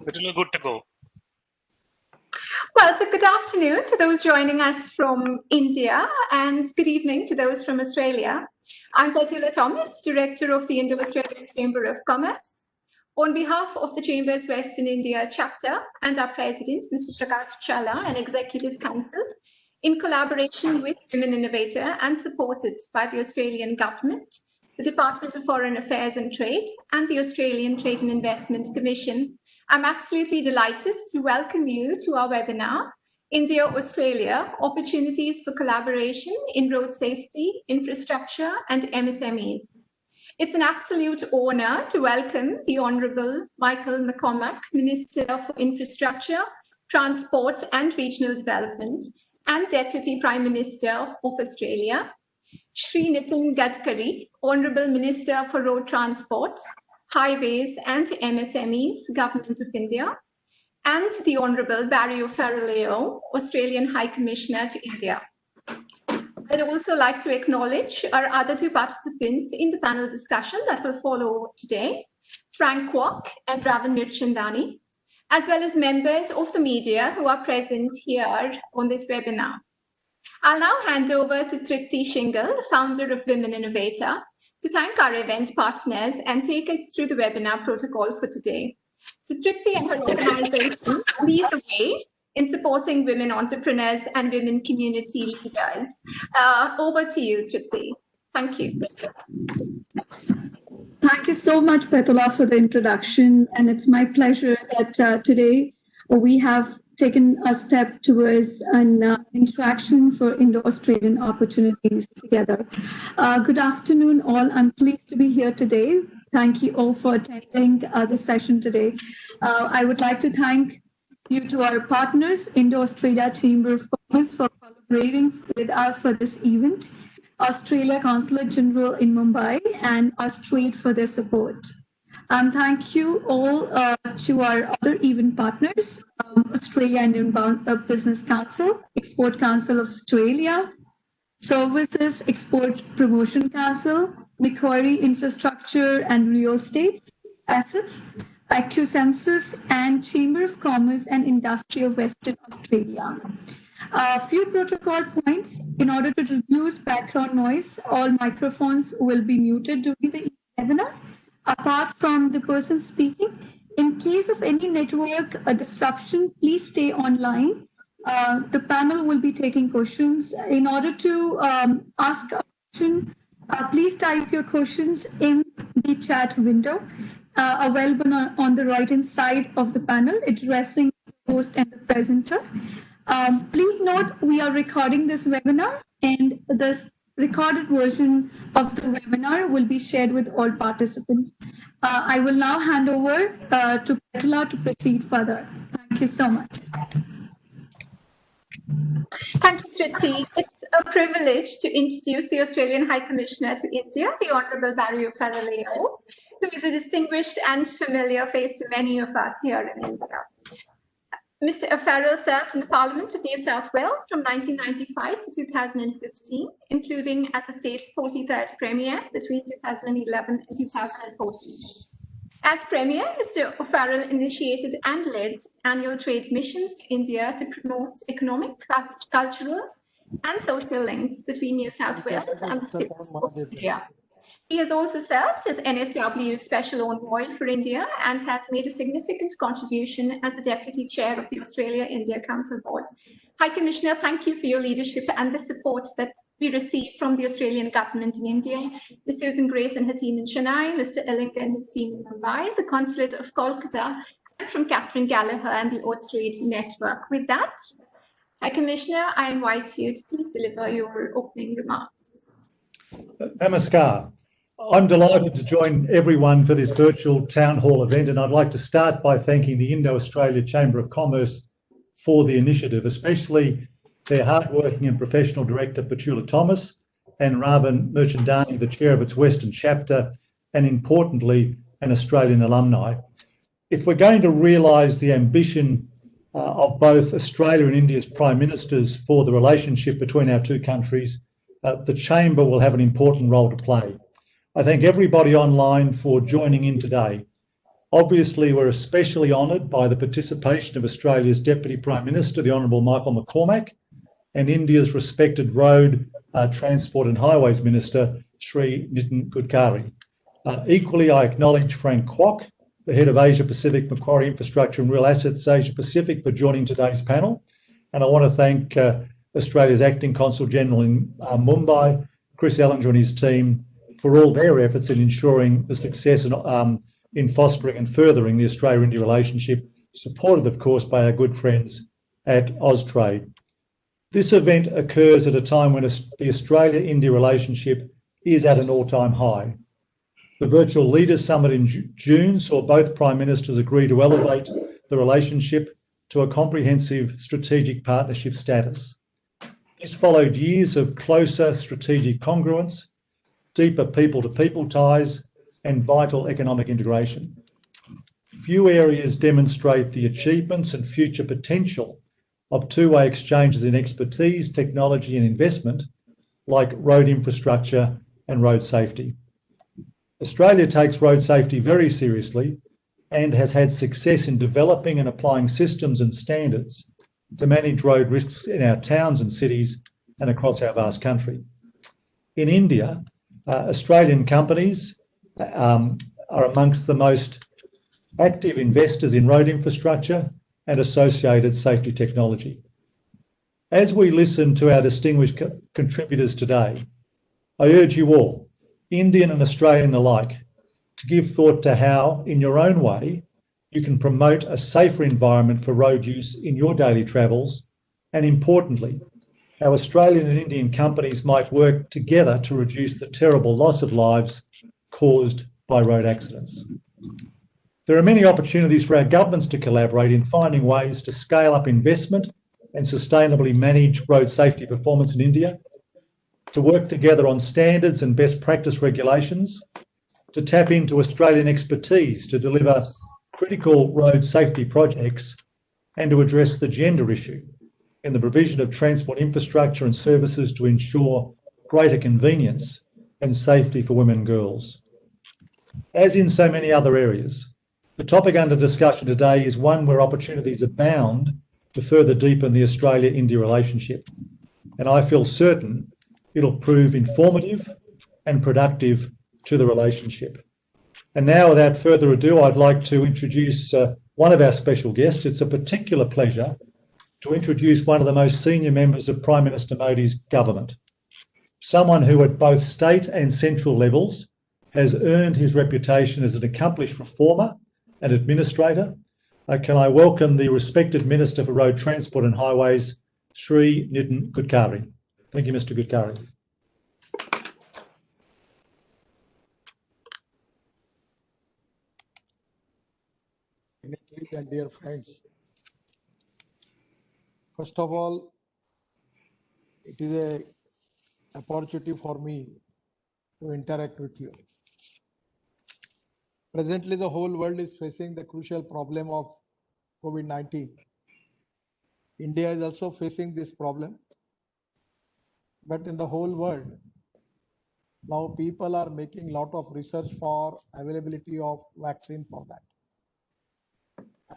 We're good to go. Well, so good afternoon to those joining us from India and good evening to those from Australia. I'm Petula Thomas, Director of the Indo-Australian Chamber of Commerce. On behalf of the Chamber's Western India chapter and our President, Mr. Prakash Challa, and Executive Council, in collaboration with Women Innovator and supported by the Australian Government, the Department of Foreign Affairs and Trade, and the Australian Trade and Investment Commission, I'm absolutely delighted to welcome you to our webinar, India-Australia, Opportunities for Collaboration in Road Safety, Infrastructure and MSMEs. It's an absolute honour to welcome the Honourable McCormack, Minister for Infrastructure, Transport and Regional Development and Deputy Prime Minister of Australia, Shri Nitin Gadkari, Honourable Minister for Road Transport, Highways and MSMEs, Government of India, and the Honourable Barry O'Farrell, Australian High Commissioner to India. I'd also like to acknowledge our other two participants in the panel discussion that will follow today, Frank Kwok and Ravin Mirchandani, as well as members of the media who are present here on this webinar. I'll now hand over to Tripti Shingal, founder of Women Innovator, to thank our event partners and take us through the webinar protocol for today. So Tripti and her organization lead the way in supporting women entrepreneurs and women community leaders. Over to you, Tripti. Thank you. Thank you so much, Petula, for the introduction. And it's my pleasure that today we have taken a step towards an interaction for Indo-Australian opportunities together. Good afternoon, all. I'm pleased to be here today. Thank you all for attending the session today. I would like to thank you to our partners, Indo-Australia Chamber of Commerce, for collaborating with us for this event, Australia Consulate General in Mumbai, and Austrade for their support. Thank you all to our other event partners, Australia Inbound Business Council, Export Council of Australia, Services Export Promotion Council, Macquarie Infrastructure and Real Estate Assets, Acusensus, and Chamber of Commerce and Industry of Western Australia. A few protocol points. In order to reduce background noise, all microphones will be muted during the webinar. Apart from the person speaking, in case of any network disruption, please stay online. The panel will be taking questions. In order to ask a question, please type your questions in the chat window available on the right-hand side of the panel, addressing the host and the presenter. Please note, we are recording this webinar, and this recorded version of the webinar will be shared with all participants. I will now hand over to Petula to proceed further. Thank you so much. Thank you, Tripti. It's a privilege to introduce the Australian High Commissioner to India, the Honourable Barry O'Farrell, who is a distinguished and familiar face to many of us here in India. Mr. O'Farrell served in the Parliament of New South Wales from 1995 to 2015, including as the state's 43rd Premier between 2011 and 2014. As Premier, Mr. O'Farrell initiated and led annual trade missions to India to promote economic, cultural, and social links between New South Wales and the states of India. He has also served as NSW's Special Envoy for India and has made a significant contribution as the Deputy Chair of the Australia-India Council Board. High Commissioner, thank you for your leadership and the support that we receive from the Australian Government in India, Ms. Susan Grace and her team in Chennai, Mr. Ilinga and his team in Mumbai, the Consulate of Kolkata, and from Catherine Gallagher and the Austrade Network. With that, High Commissioner, I invite you to please deliver your opening remarks. Namaskar. I'm delighted to join everyone for this virtual town hall event, and I'd like to start by thanking the Indo-Australia Chamber of Commerce for the initiative, especially their hardworking and professional director, Petula Thomas, and Ravin Mirchandani, the chair of its Western chapter, and importantly, an Australian alumni. If we're going to realise the ambition of both Australia and India's Prime Ministers for the relationship between our two countries, the Chamber will have an important role to play. I thank everybody online for joining in today. Obviously, we're especially honoured by the participation of Australia's Deputy Prime Minister, the Honourable McCormack, and India's respected Road, Transport and Highways Minister, Shri Nitin Gadkari. Equally, I acknowledge Frank Kwok, the Head of Asia Pacific Macquarie Infrastructure and Real Assets Asia Pacific, for joining today's panel. And I want to thank Australia's Acting Consul General in Mumbai, Chris Ellinger and his team, for all their efforts in ensuring the success in fostering and furthering the Australia-India relationship, supported, of course, by our good friends at Austrade. This event occurs at a time when the Australia-India relationship is at an all-time high. The Virtual Leaders Summit in June saw both Prime Ministers agree to elevate the relationship to a comprehensive strategic partnership status. This followed years of closer strategic congruence, deeper people-to-people ties, and vital economic integration. Few areas demonstrate the achievements and future potential of two-way exchanges in expertise, technology and investment like road infrastructure and road safety. Australia takes road safety very seriously and has had success in developing and applying systems and standards to manage road risks in our towns and cities and across our vast country. In India, Australian companies are amongst the most active investors in road infrastructure and associated safety technology. As we listen to our distinguished contributors today, I urge you all, Indian and Australian alike, to give thought to how, in your own way, you can promote a safer environment for road use in your daily travels, and importantly, how Australian and Indian companies might work together to reduce the terrible loss of lives caused by road accidents. There are many opportunities for our governments to collaborate in finding ways to scale up investment and sustainably manage road safety performance in India, to work together on standards and best practice regulations, to tap into Australian expertise to deliver critical road safety projects, and to address the gender issue in the provision of transport infrastructure and services to ensure greater convenience and safety for women and girls. As in so many other areas, the topic under discussion today is one where opportunities abound to further deepen the Australia-India relationship, and I feel certain it'll prove informative and productive to the relationship. And now, without further ado, I'd like to introduce one of our special guests. It's a particular pleasure to introduce one of the most senior members of Prime Minister Modi's government, someone who at both state and central levels has earned his reputation as an accomplished reformer and administrator. Can I welcome the respected Minister for Road Transport and Highways, Shri Nitin Gadkari. Thank you, Mr. Gadkari. And dear friends, first of all, it is an opportunity for me to interact with you. Presently, the whole world is facing the crucial problem of COVID-19. India is also facing this problem. But in the whole world, now people are making a lot of research for availability of vaccine for that.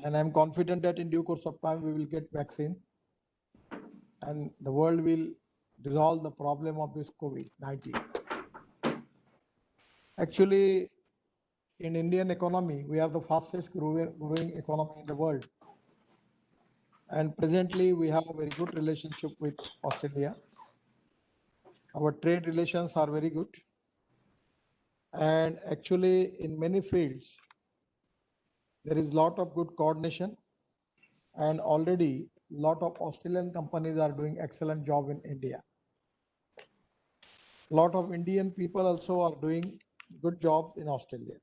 And I'm confident that in due course of time, we will get vaccine and the world will resolve the problem of this COVID-19. Actually, in Indian economy, we are the fastest growing economy in the world. And presently, we have a very good relationship with Australia. Our trade relations are very good. And actually, in many fields, there is a lot of good coordination. And already, a lot of Australian companies are doing excellent job in India. A lot of Indian people also are doing good jobs in Australia.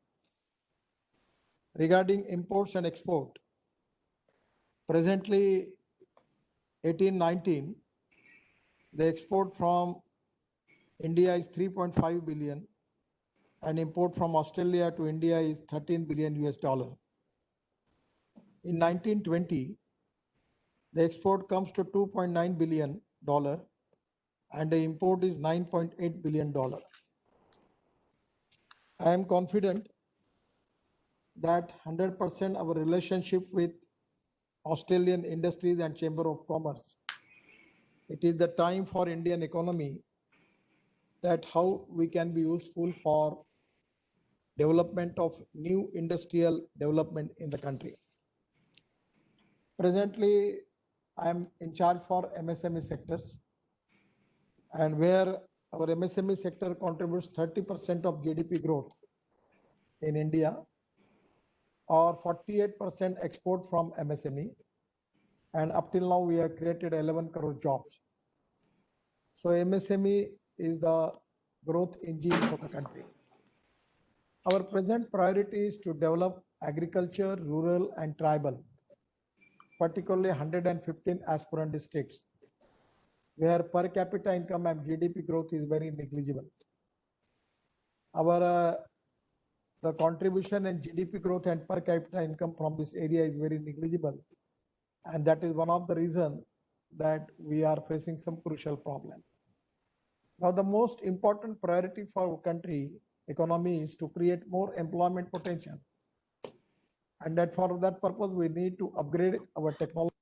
Regarding imports and export, presently 18-19, the export from India is 3.5 billion and import from Australia to India is 13 billion US dollar. In 1920, the export comes to 2.9 billion dollar and the import is 9.8 billion dollar. I am confident that 100% our relationship with Australian industries and Chamber of Commerce. It is the time for Indian economy that how we can be useful for development of new industrial development in the country. Presently, I am in charge for MSME sectors, and where our MSME sector contributes 30% of GDP growth in India, or 48% export from MSME, and up till now we have created 11 crore jobs. So MSME is the growth engine for the country. Our present priority is to develop agriculture, rural and tribal, particularly 115 aspirant districts, where per capita income and GDP growth is very negligible. Our the contribution in GDP growth and per capita income from this area is very negligible, and that is one of the reasons that we are facing some crucial problem. Now, the most important priority for our country economy is to create more employment potential, and that for that purpose we need to upgrade our technology.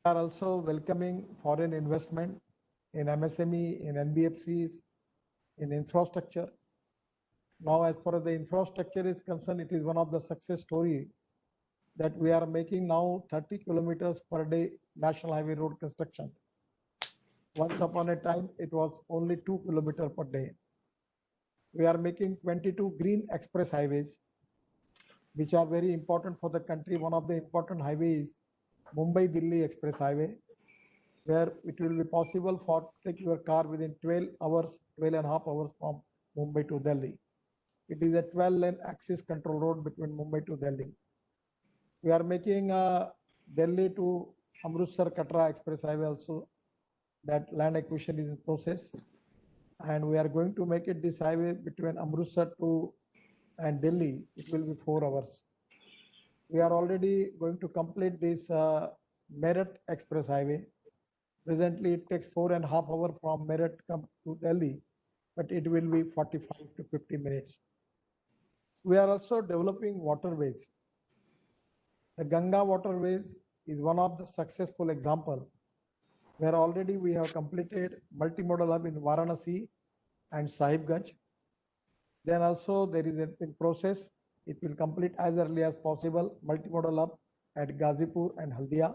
We are also welcoming foreign investment in MSME, in NBFCs, in infrastructure. Now, as far as the infrastructure is concerned, it is one of the success story that we are making now 30 kilometers per day national highway road construction. Once upon a time, it was only 2 kilometers per day. We are making 22 green express highways, which are very important for the country. One of the important highways, Mumbai-Delhi Express Highway, where it will be possible for take your car within 12 hours, 12 and a half hours from Mumbai to Delhi. It is a 12-lane axis control road between Mumbai to Delhi. We are making Delhi to Amritsar Katra Express Highway also. That land acquisition is in process, and we are going to make it this highway between Amritsar to and Delhi. It will be 4 hours. We are already going to complete this Meerut Express Highway. Presently, it takes 4.5 hours from Meerut to Delhi, but it will be 45 to 50 minutes. We are also developing waterways. The Ganga waterways is one of the successful example, where already we have completed multimodal hub in Varanasi and Sahibganj. Then also there is in process, it will complete as early as possible, multimodal hub at Gazipur and Haldia.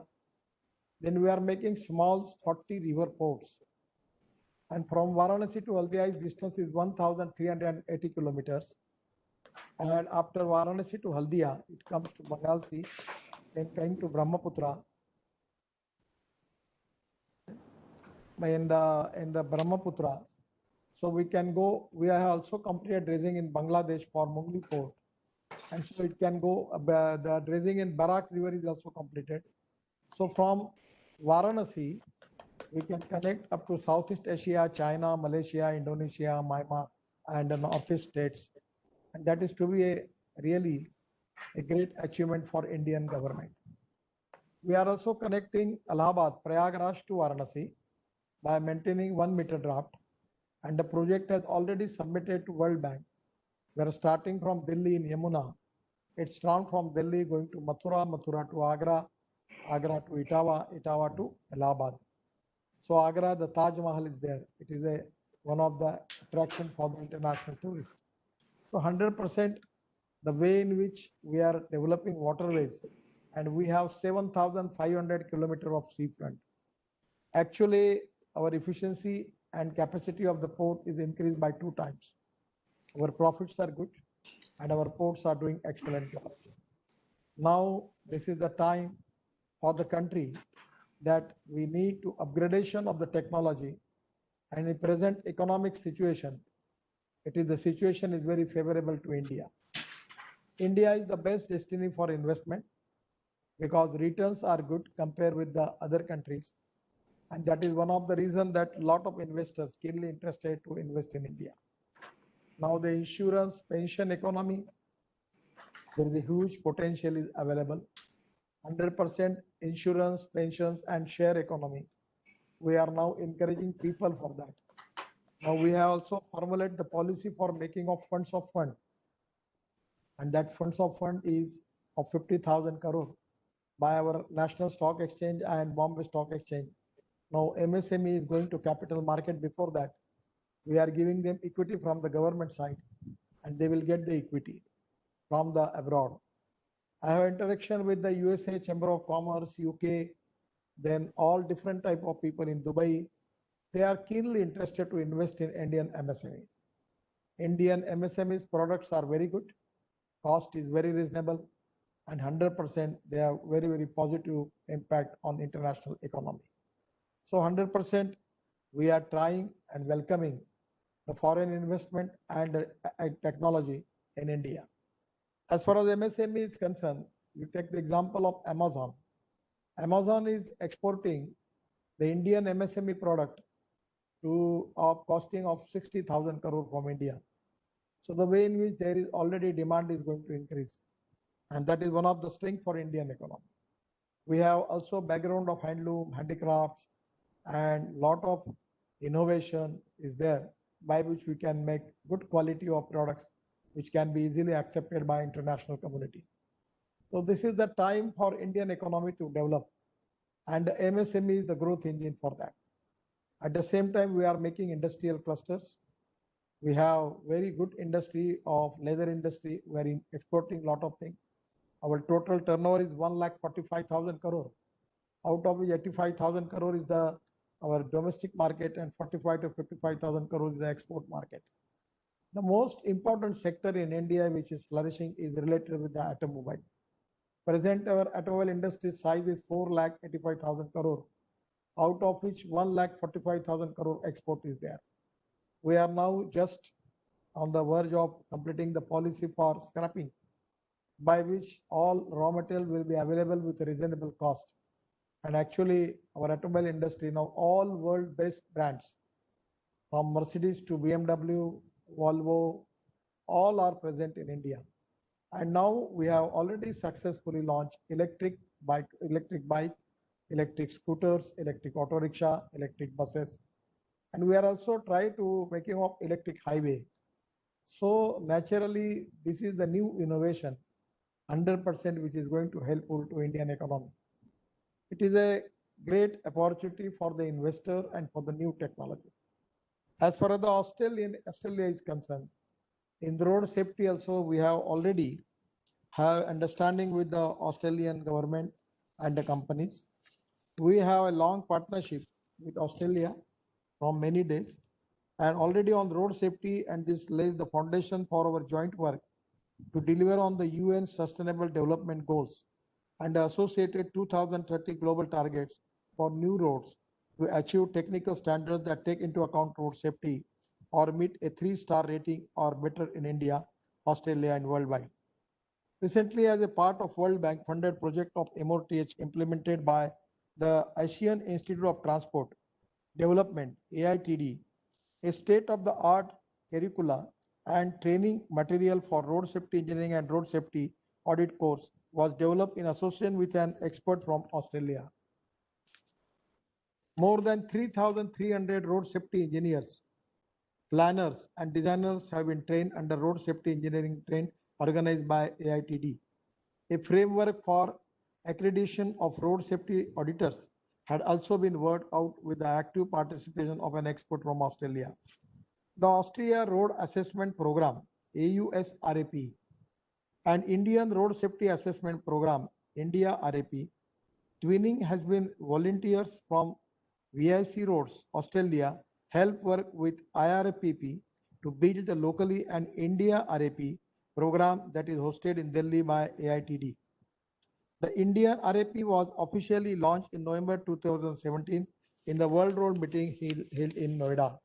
Then we are making small 40 river ports. And from Varanasi to Haldia, distance is 1,380 kilometers. And after Varanasi to Haldia, it comes to Bengal Sea, then coming to Brahmaputra. In the Brahmaputra, so we can go. We have also completed dredging in Bangladesh for Mungli port, and so it can go. The dredging in Barak River is also completed. So from Varanasi, we can connect up to Southeast Asia, China, Malaysia, Indonesia, Myanmar, and the Northeast states, and that is to be really a great achievement for Indian government. We are also connecting Allahabad, Prayagraj to Varanasi by maintaining 1 meter draft, and the project has already submitted to World Bank. We are starting from Delhi in Yamuna. It's started from Delhi going to Mathura, Mathura to Agra, Agra to Etawah, Etawah to Allahabad. So Agra, the Taj Mahal is there. It is one of the attraction for the international tourists. So 100% the way in which we are developing waterways, and we have 7,500 kilometers of seafront. Actually, our efficiency and capacity of the port is increased by 2 times. Our profits are good, and our ports are doing excellent job. Now, this is the time for the country that we need to upgradation of the technology, and in present economic situation, the situation is very favorable to India. India is the best destiny for investment because returns are good compared with the other countries. And that is one of the reasons that a lot of investors keenly interested to invest in India. Now the insurance, pension economy, there is a huge potential is available. 100% insurance, pensions and share economy. We are now encouraging people for that. Now we have also formulated the policy for making of funds of fund. and that funds of fund is of 50,000 crore by our National Stock Exchange and Bombay Stock Exchange. Now MSME is going to capital market. Before that, we are giving them equity from the government side, and they will get the equity from the abroad. I have interaction with the USA Chamber of Commerce, UK, then all different type of people in Dubai. They are keenly interested to invest in Indian MSME. Indian MSME's products are very good, cost is very reasonable, and 100% they have very, very positive impact on international economy. So 100% we are trying and welcoming the foreign investment and technology in India. As far as MSME is concerned, you take the example of Amazon. Amazon is exporting the Indian MSME product to a costing of 60,000 crore from India. So the way in which there is already demand is going to increase. And that is one of the strengths for Indian economy. We have also background of handloom, handicrafts, and lot of innovation is there by which we can make good quality of products which can be easily accepted by international community. So this is the time for Indian economy to develop, and the MSME is the growth engine for that. At the same time, we are making industrial clusters. We have very good industry of leather industry. We are exporting lot of things. Our total turnover is 1,45,000 crore. Out of which 85,000 crore is our domestic market, and 45 to 55,000 crore is the export market. The most important sector in India which is flourishing is related with the automobile. Present our automobile industry size is 4,85,000 crore, out of which 1,45,000 crore export is there. We are now just on the verge of completing the policy for scrapping, by which all raw material will be available with a reasonable cost. And actually, our automobile industry now, all world-based brands, from Mercedes to BMW, Volvo, all are present in India. And now we have already successfully launched electric bike, electric scooters, electric auto rickshaw, electric buses. And we are also trying to making of electric highway. So naturally, this is the new innovation, 100%, which is going to help to Indian economy. It is a great opportunity for the investor and for the new technology. As far as the Australia is concerned, in the road safety also, we have already have understanding with the Australian government and the companies. We have a long partnership with Australia from many days, and already on road safety, and this lays the foundation for our joint work to deliver on the UN Sustainable Development Goals and the associated 2030 global targets for new roads to achieve technical standards that take into account road safety or meet a 3-star rating or better in India, Australia, and worldwide. Recently, as a part of World Bank funded project of MOTH implemented by the Asian Institute of Transport Development, AITD, a state-of-the-art curricula and training material for road safety engineering and road safety audit course was developed in association with an expert from Australia. More than 3,300 road safety engineers, planners, and designers have been trained under road safety engineering train organized by AITD. A framework for accreditation of road safety auditors had also been worked out with the active participation of an expert from Australia. The Austria Road Assessment Program, AUSRAP, and Indian Road Safety Assessment Program, India RAP, twinning has been volunteers from VIC Roads, Australia, help work with IRPP to build the locally and India RAP program that is hosted in Delhi by AITD. The Indian RAP was officially launched in November 2017 in the World Road meeting held in Noida.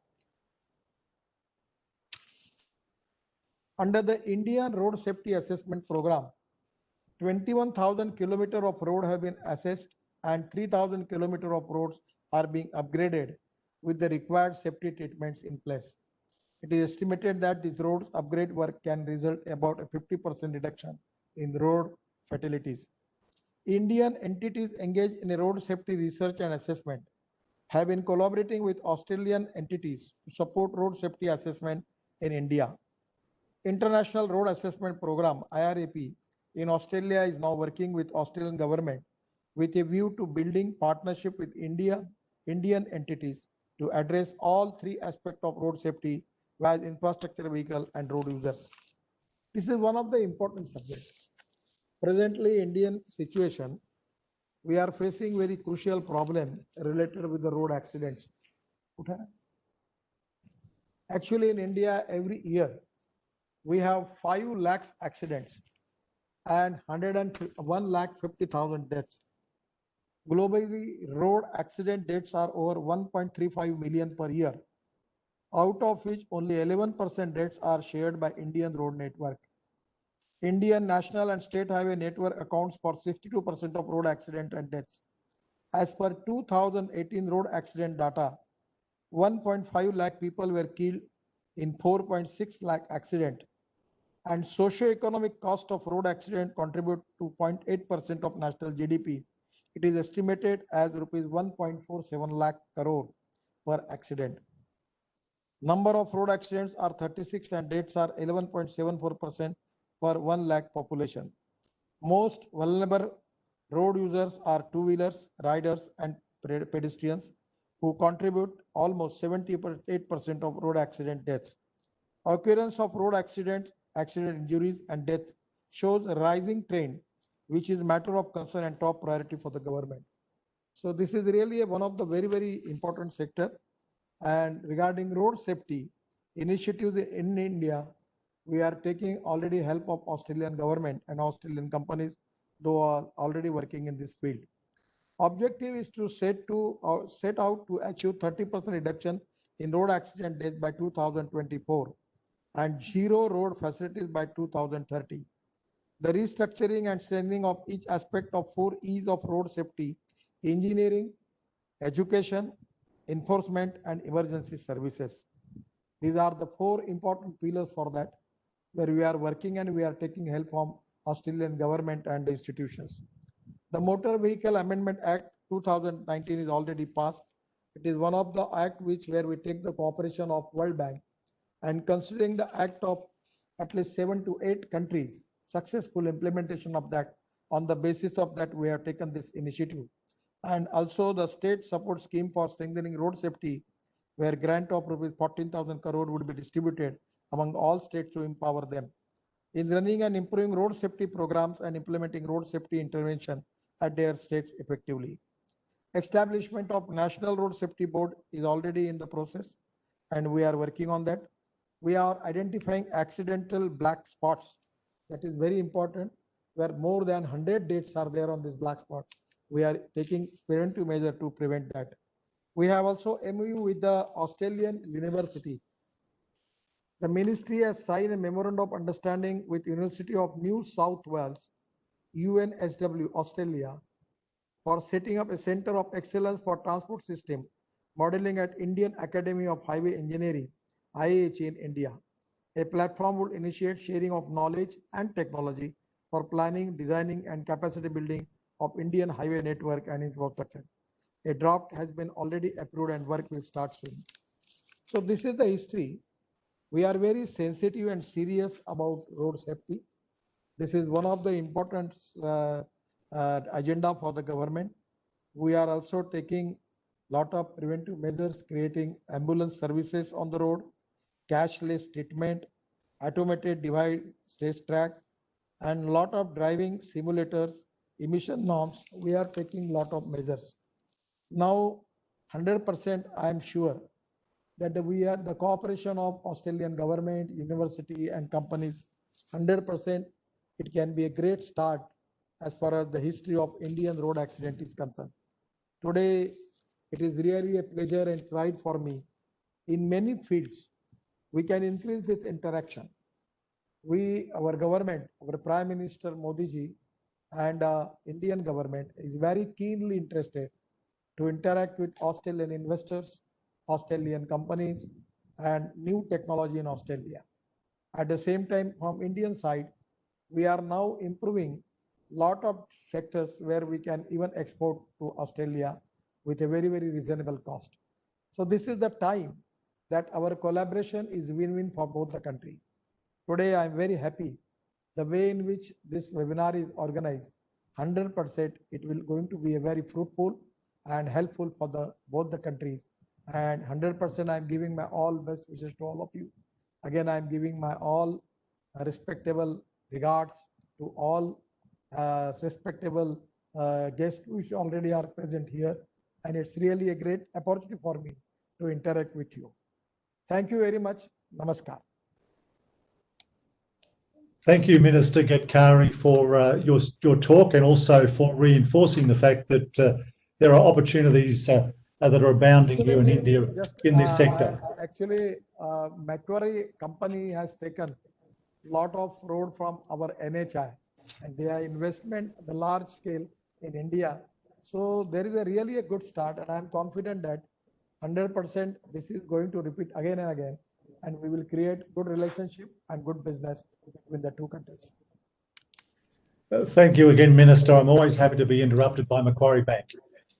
Under the Indian Road Safety Assessment Program, 21,000 kilometers of road have been assessed and 3,000 kilometers of roads are being upgraded with the required safety treatments in place. It is estimated that this road upgrade work can result about a 50% reduction in road fatalities. Indian entities engaged in road safety research and assessment have been collaborating with Australian entities to support road safety assessment in India. International Road Assessment Program, IRAP, in Australia is now working with Australian government with a view to building partnership with Indian entities to address all three aspects of road safety, as infrastructure, vehicle, and road users. This is one of the important subjects. Presently, Indian situation, we are facing very crucial problem related with the road accidents. Actually, in India, every year, we have 5 lakhs accidents and 1,50,000 deaths. Globally, road accident deaths are over 1.35 million per year, out of which only 11% deaths are shared by Indian road network. Indian national and state highway network accounts for 62% of road accident and deaths. As per 2018 road accident data, 1.5 lakh people were killed in 4.6 lakh accident, and socio-economic cost of road accident contribute to 0.8% of national GDP. It is estimated as rupees 1.47 lakh crore per accident. Number of road accidents are 36 and deaths are 11.74% per 1 lakh population. Most vulnerable road users are two-wheelers, riders, and pedestrians, who contribute almost 78% of road accident deaths. Occurrence of road accidents, accident injuries, and deaths shows a rising trend, which is a matter of concern and top priority for the government. So this is really one of the very, very important sector. And regarding road safety initiatives in India, we are taking already help of Australian government and Australian companies, though are already working in this field. Objective is to set out to achieve 30% reduction in road accident deaths by 2024 and zero road fatalities by 2030. The restructuring and strengthening of each aspect of 4 E's of road safety: engineering, education, enforcement, and emergency services. These are the 4 important pillars for that, where we are working and we are taking help from Australian government and institutions. The Motor Vehicle Amendment Act 2019 is already passed. It is one of the act where we take the cooperation of World Bank, and considering the act of at least 7 to 8 countries, successful implementation of that, on the basis of that we have taken this initiative. And also the state support scheme for strengthening road safety, where grant of rupees 14,000 crore would be distributed among all states to empower them in running and improving road safety programs and implementing road safety intervention at their states effectively. Establishment of National Road Safety Board is already in the process, and we are working on that. We are identifying accidental black spots. That is very important, where more than 100 deaths are there on this black spot. We are taking preventive measure to prevent that. We have also MOU with the Australian University. The ministry has signed a memorandum of understanding with University of New South Wales, UNSW, Australia, for setting up a Center of Excellence for Transport System modeling at Indian Academy of Highway Engineering, IACC in India. A platform would initiate sharing of knowledge and technology for planning, designing, and capacity building of Indian highway network and infrastructure. A draft has been already approved and work will start soon. So this is the history. We are very sensitive and serious about road safety. This is one of the important agenda for the government. We are also taking lot of preventive measures, creating ambulance services on the road, cashless treatment, automated divide stage track, and lot of driving simulators, emission norms. We are taking lot of measures. Now, 100% I am sure that we are the cooperation of Australian government, university, and companies, 100% it can be a great start as far as the history of Indian road accident is concerned. Today, it is really a pleasure and pride for me. In many fields, we can increase this interaction. Our government, our Prime Minister Modi ji and Indian government is very keenly interested to interact with Australian investors, Australian companies, and new technology in Australia. At the same time, from Indian side, we are now improving lot of sectors where we can even export to Australia with a very, very reasonable cost. So this is the time that our collaboration is win-win for both the country. today I'm very happy the way in which this webinar is organized. 100% it will going to be a very fruitful and helpful for both the countries, and 100% I'm giving my all best wishes to all of you. Again, I'm giving my all respectable regards to all respectable guests which already are present here, and it's really a great opportunity for me to interact with you. Thank you very much. Namaskar. Thank you, Minister Gadkari, for your talk, and also for reinforcing the fact that there are opportunities that are abounding here in India in this sector. Actually, Macquarie company has taken a lot of road from our NHI, and their investment the large scale in India. So there is really a good start, and I am confident that 100% this is going to repeat again and again, and we will create good relationship and good business between the two countries. Thank you again, Minister. I'm always happy to be interrupted by Macquarie Bank.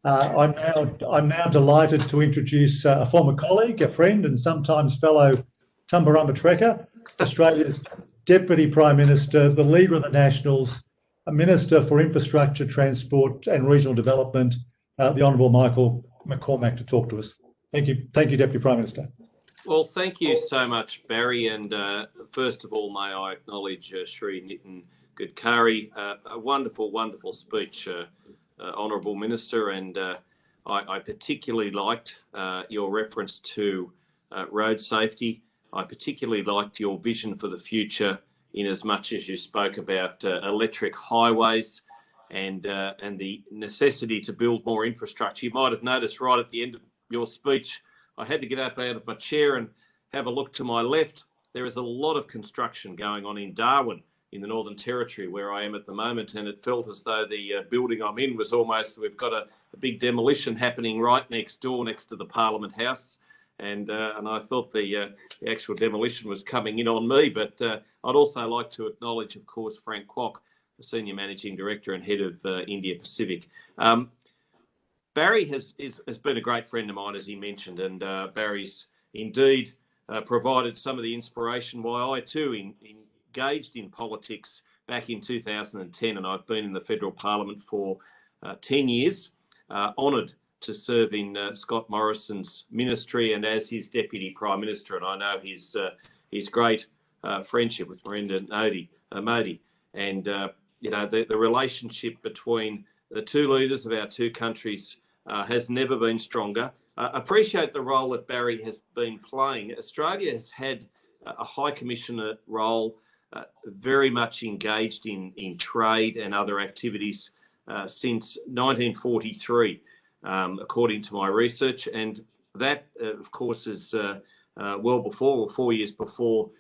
I'm now delighted to introduce a former colleague, a friend, and sometimes fellow Tumbarumba trekker, Australia's Deputy Prime Minister, the Leader of the Nationals, a Minister for Infrastructure, Transport and Regional Development, the Honourable Michael McCormack, to talk to us. Thank you, Deputy Prime Minister. Well, thank you so much, Barry. And first of all, may I acknowledge Shri Nitin Gadkari, a wonderful, wonderful speech, Honourable Minister. And I particularly liked your reference to road safety. I particularly liked your vision for the future, in as much as you spoke about electric highways and the necessity to build more infrastructure. You might have noticed right at the end of your speech, I had to get up out of my chair and have a look to my left. There is a lot of construction going on in Darwin, in the Northern Territory, where I am at the moment, and it felt as though the building I'm in was almost, we've got a big demolition happening right next door, next to the Parliament House, and I thought the actual demolition was coming in on me. But I'd also like to acknowledge, of course, Frank Kwok, the Senior Managing Director and Head of India Pacific. Barry has been a great friend of mine, as he mentioned, and Barry's indeed provided some of the inspiration why I too engaged in politics back in 2010, and I've been in the Federal Parliament for 10 years, honoured to serve in Scott Morrison's ministry and as his Deputy Prime Minister, and I know his great friendship with Narendra Modi, and you know, the relationship between the two leaders of our two countries has never been stronger. Appreciate the role that Barry has been playing. Australia has had a High Commissioner role, very much engaged in trade and other activities since 1943, according to my research. And that, of course, is well before, or 4 years before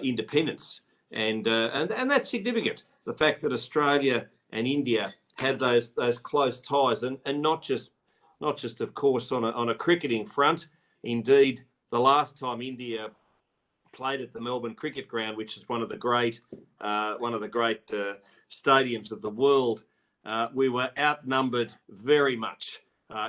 independence. And that's significant. The fact that Australia and India had those close ties, and not just of course on a cricketing front. Indeed, the last time India played at the Melbourne Cricket Ground, which is one of the great stadiums of the world, we were outnumbered very much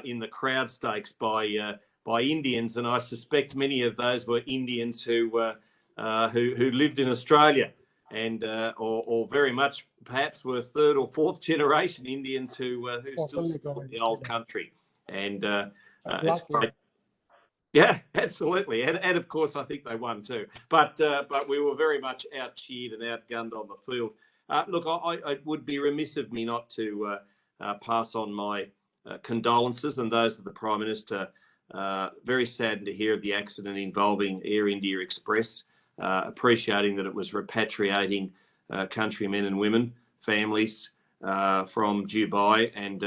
in the crowd stakes by Indians, and I suspect many of those were Indians who lived in Australia, and or very much perhaps were third or fourth generation Indians who still support the old country. And it's great. Yeah, absolutely. And of course, I think they won too. But we were very much out-cheered and outgunned on the field. Look, I would be remiss of me not to pass on my condolences and those of the Prime Minister. Very saddened to hear of the accident involving Air India Express. Appreciating that it was repatriating countrymen and women, families from Dubai, and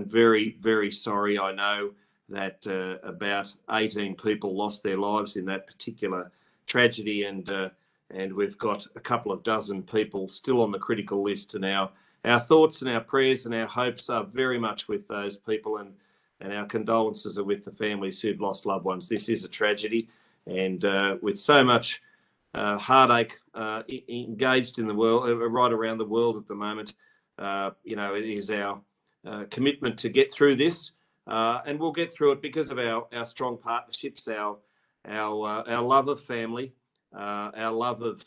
very, very sorry. I know that about 18 people lost their lives in that particular tragedy, and we've got a couple of dozen people still on the critical list. And our thoughts and our prayers and our hopes are very much with those people, and our condolences are with the families who've lost loved ones. This is a tragedy, and with so much heartache engaged in the world, right around the world at the moment, you know, it is our commitment to get through this, and we'll get through it because of our strong partnerships, our love of family, our love of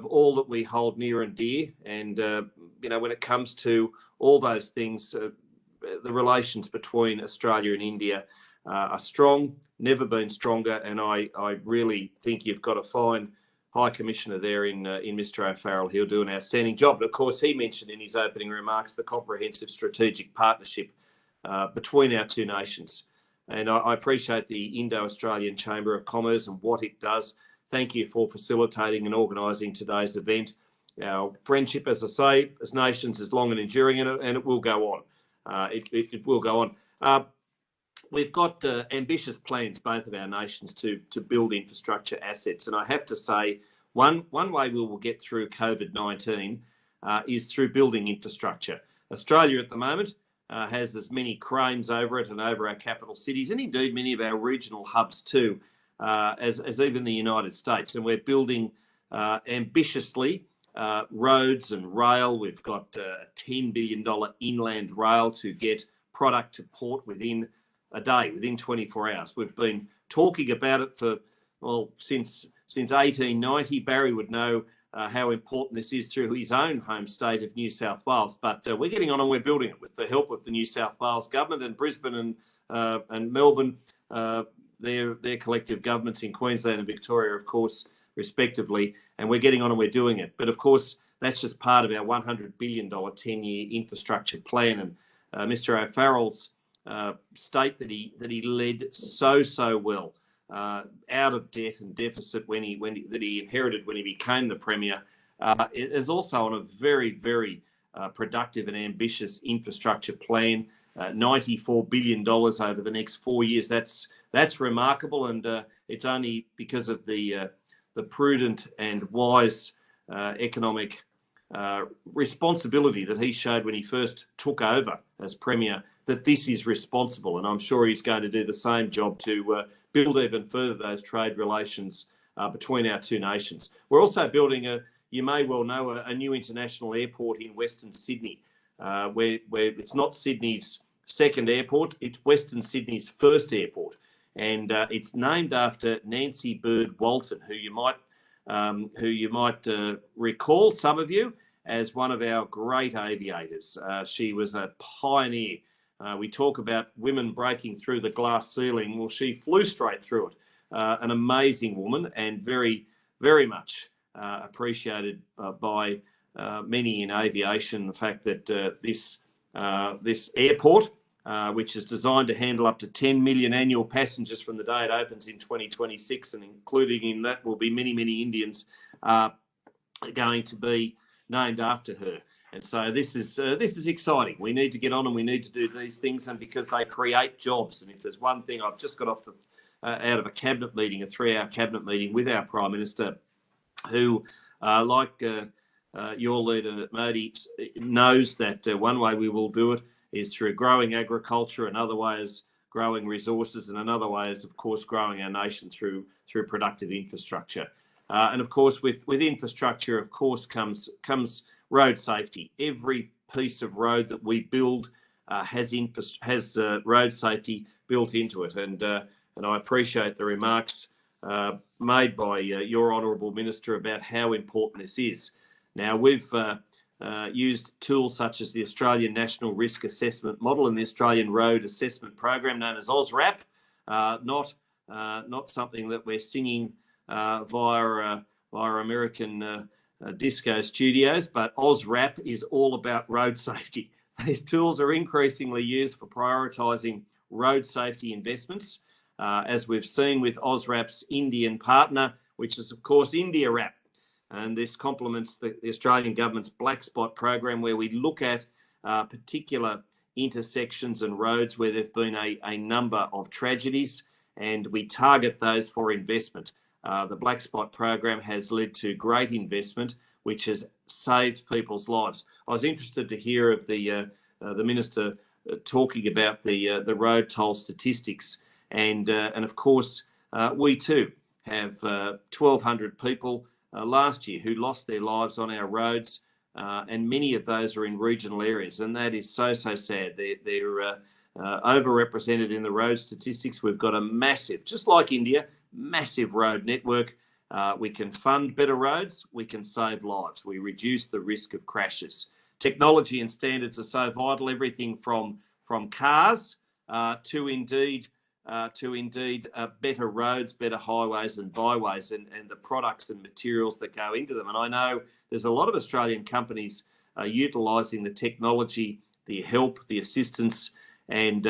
all that we hold near and dear. And, you know, when it comes to all those things, the relations between Australia and India are strong, never been stronger. And I really think you've got a fine High Commissioner there in Mr. O'Farrell. He'll do an outstanding job. But of course, he mentioned in his opening remarks the comprehensive strategic partnership between our two nations. And I appreciate the Indo-Australian Chamber of Commerce and what it does. Thank you for facilitating and organising today's event. Our friendship, as I say, as nations is long and enduring, and it will go on. It will go on. We've got ambitious plans, both of our nations, to build infrastructure assets. And I have to say, one way we will get through COVID-19 is through building infrastructure. Australia at the moment has as many cranes over it and over our capital cities, and indeed many of our regional hubs too, as even the United States. And we're building ambitiously roads and rail. We've got a $10 billion inland rail to get product to port within a day, within 24 hours. We've been talking about it for, well, since 1890. Barry would know how important this is through his own home state of New South Wales. But we're getting on and we're building it with the help of the New South Wales government and Brisbane and Melbourne, their collective governments in Queensland and Victoria, of course, respectively. And we're getting on and we're doing it. But of course, that's just part of our $100 billion 10-year infrastructure plan. And Mr. O'Farrell's state that he led so well, out of debt and deficit that he inherited when he became the Premier, is also on a very productive and ambitious infrastructure plan. $94 billion over the next 4 years. That's remarkable, and it's only because of the prudent and wise economic responsibility that he showed when he first took over as Premier, that this is responsible. And I'm sure he's going to do the same job to build even further those trade relations between our two nations. We're also building, you may well know, a new international airport in Western Sydney, where it's not Sydney's second airport, it's Western Sydney's first airport. And it's named after Nancy Bird Walton, who you might recall, some of you, as one of our great aviators. She was a pioneer. We talk about women breaking through the glass ceiling. Well, she flew straight through it. An amazing woman, and very much appreciated by many in aviation. The fact that this airport, which is designed to handle up to 10 million annual passengers from the day it opens in 2026, and including in that will be many Indians, are going to be named after her. And so this is exciting. We need to get on and we need to do these things, and because they create jobs. And if there's one thing, I've just got off out of a cabinet meeting, a 3-hour cabinet meeting with our Prime Minister, who, like your leader Modi, knows that one way we will do it is through growing agriculture, another way is growing resources, and another way is, of course, growing our nation through productive infrastructure. And of course, with infrastructure, of course, comes road safety. Every piece of road that we build has road safety built into it. And I appreciate the remarks made by your Honourable Minister about how important this is. Now, we've used tools such as the Australian National Risk Assessment Model and the Australian Road Assessment Program, known as AUSRAP, not something that we're singing via American disco studios, but AUSRAP is all about road safety. These tools are increasingly used for prioritising road safety investments, as we've seen with AUSRAP's Indian partner, which is, of course, IndiaRAP. And this complements the Australian government's Black Spot program, where we look at particular intersections and roads where there have been a number of tragedies, and we target those for investment. The Black Spot program has led to great investment, which has saved people's lives. I was interested to hear of the Minister talking about the road toll statistics, and of course we too have 1,200 people last year who lost their lives on our roads, and many of those are in regional areas, and that is so sad. They're overrepresented in the road statistics. We've got a massive, just like India, massive road network, We can fund better roads, we can save lives, we reduce the risk of crashes. Technology and standards are so vital, everything from cars to indeed better roads, better highways and byways, and the products and materials that go into them. And I know there's a lot of Australian companies utilising the technology, the help, the assistance, and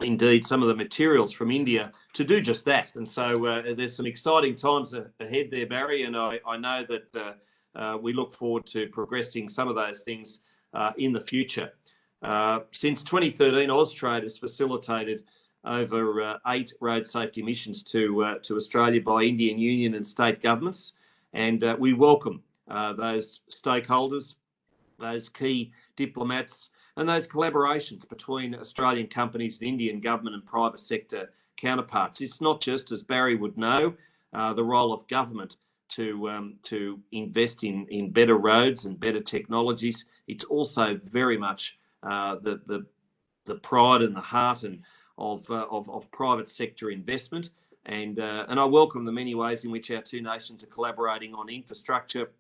indeed some of the materials from India to do just that. And so there's some exciting times ahead there, Barry, and I know that we look forward to progressing some of those things in the future. Since 2013, Austrade has facilitated over 8 road safety missions to Australia by Indian Union and state governments, and we welcome those stakeholders, those key diplomats, and those collaborations between Australian companies, the Indian government and private sector counterparts. It's not just, as Barry would know, the role of government to invest in better roads and better technologies. It's also very much the pride and the heart and of private sector investment. And I welcome the many ways in which our two nations are collaborating on infrastructure.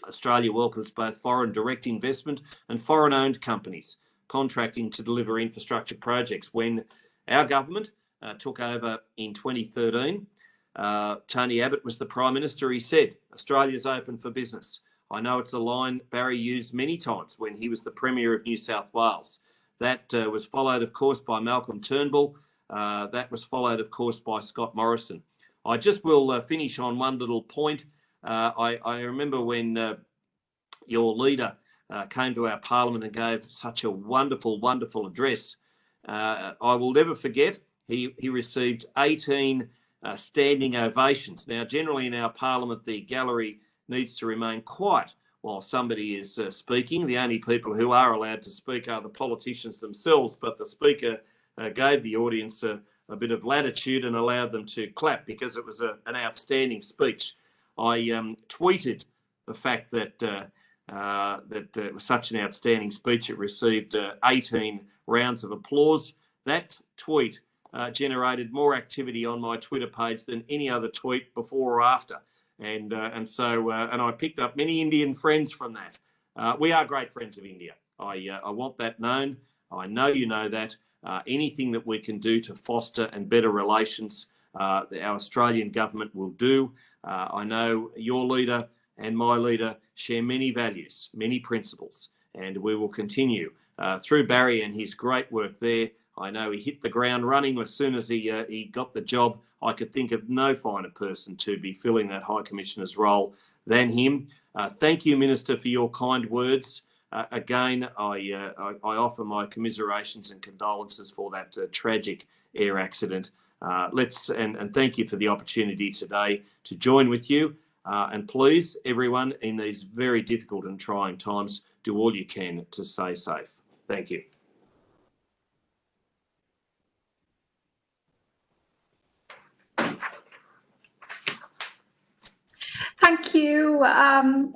Australia welcomes both foreign direct investment and foreign-owned companies contracting to deliver infrastructure projects. When our government took over in 2013, Tony Abbott was the Prime Minister. He said, Australia's open for business. I know it's a line Barry used many times when he was the Premier of New South Wales. That was followed, of course, by Malcolm Turnbull. That was followed, of course, by Scott Morrison. I just will finish on one little point. I remember when your leader came to our parliament and gave such a wonderful, wonderful address. I will never forget, he received 18 standing ovations. Now, generally in our parliament, the gallery needs to remain quiet while somebody is speaking. The only people who are allowed to speak are the politicians themselves, but the speaker gave the audience a bit of latitude and allowed them to clap because it was an outstanding speech. I tweeted the fact that it was such an outstanding speech. It received 18 rounds of applause. That tweet generated more activity on my Twitter page than any other tweet before or after. And I picked up many Indian friends from that. We are great friends of India. I want that known. I know you know that. Anything that we can do to foster and better relations, our Australian government will do. I know your leader and my leader share many values, many principles, and we will continue through Barry and his great work there. I know he hit the ground running as soon as he got the job. I could think of no finer person to be filling that High Commissioner's role than him. Thank you, Minister, for your kind words. Again, I offer my commiserations and condolences for that tragic air accident. And thank you for the opportunity today to join with you. And please, everyone, in these very difficult and trying times, do all you can to stay safe. Thank you. Thank you,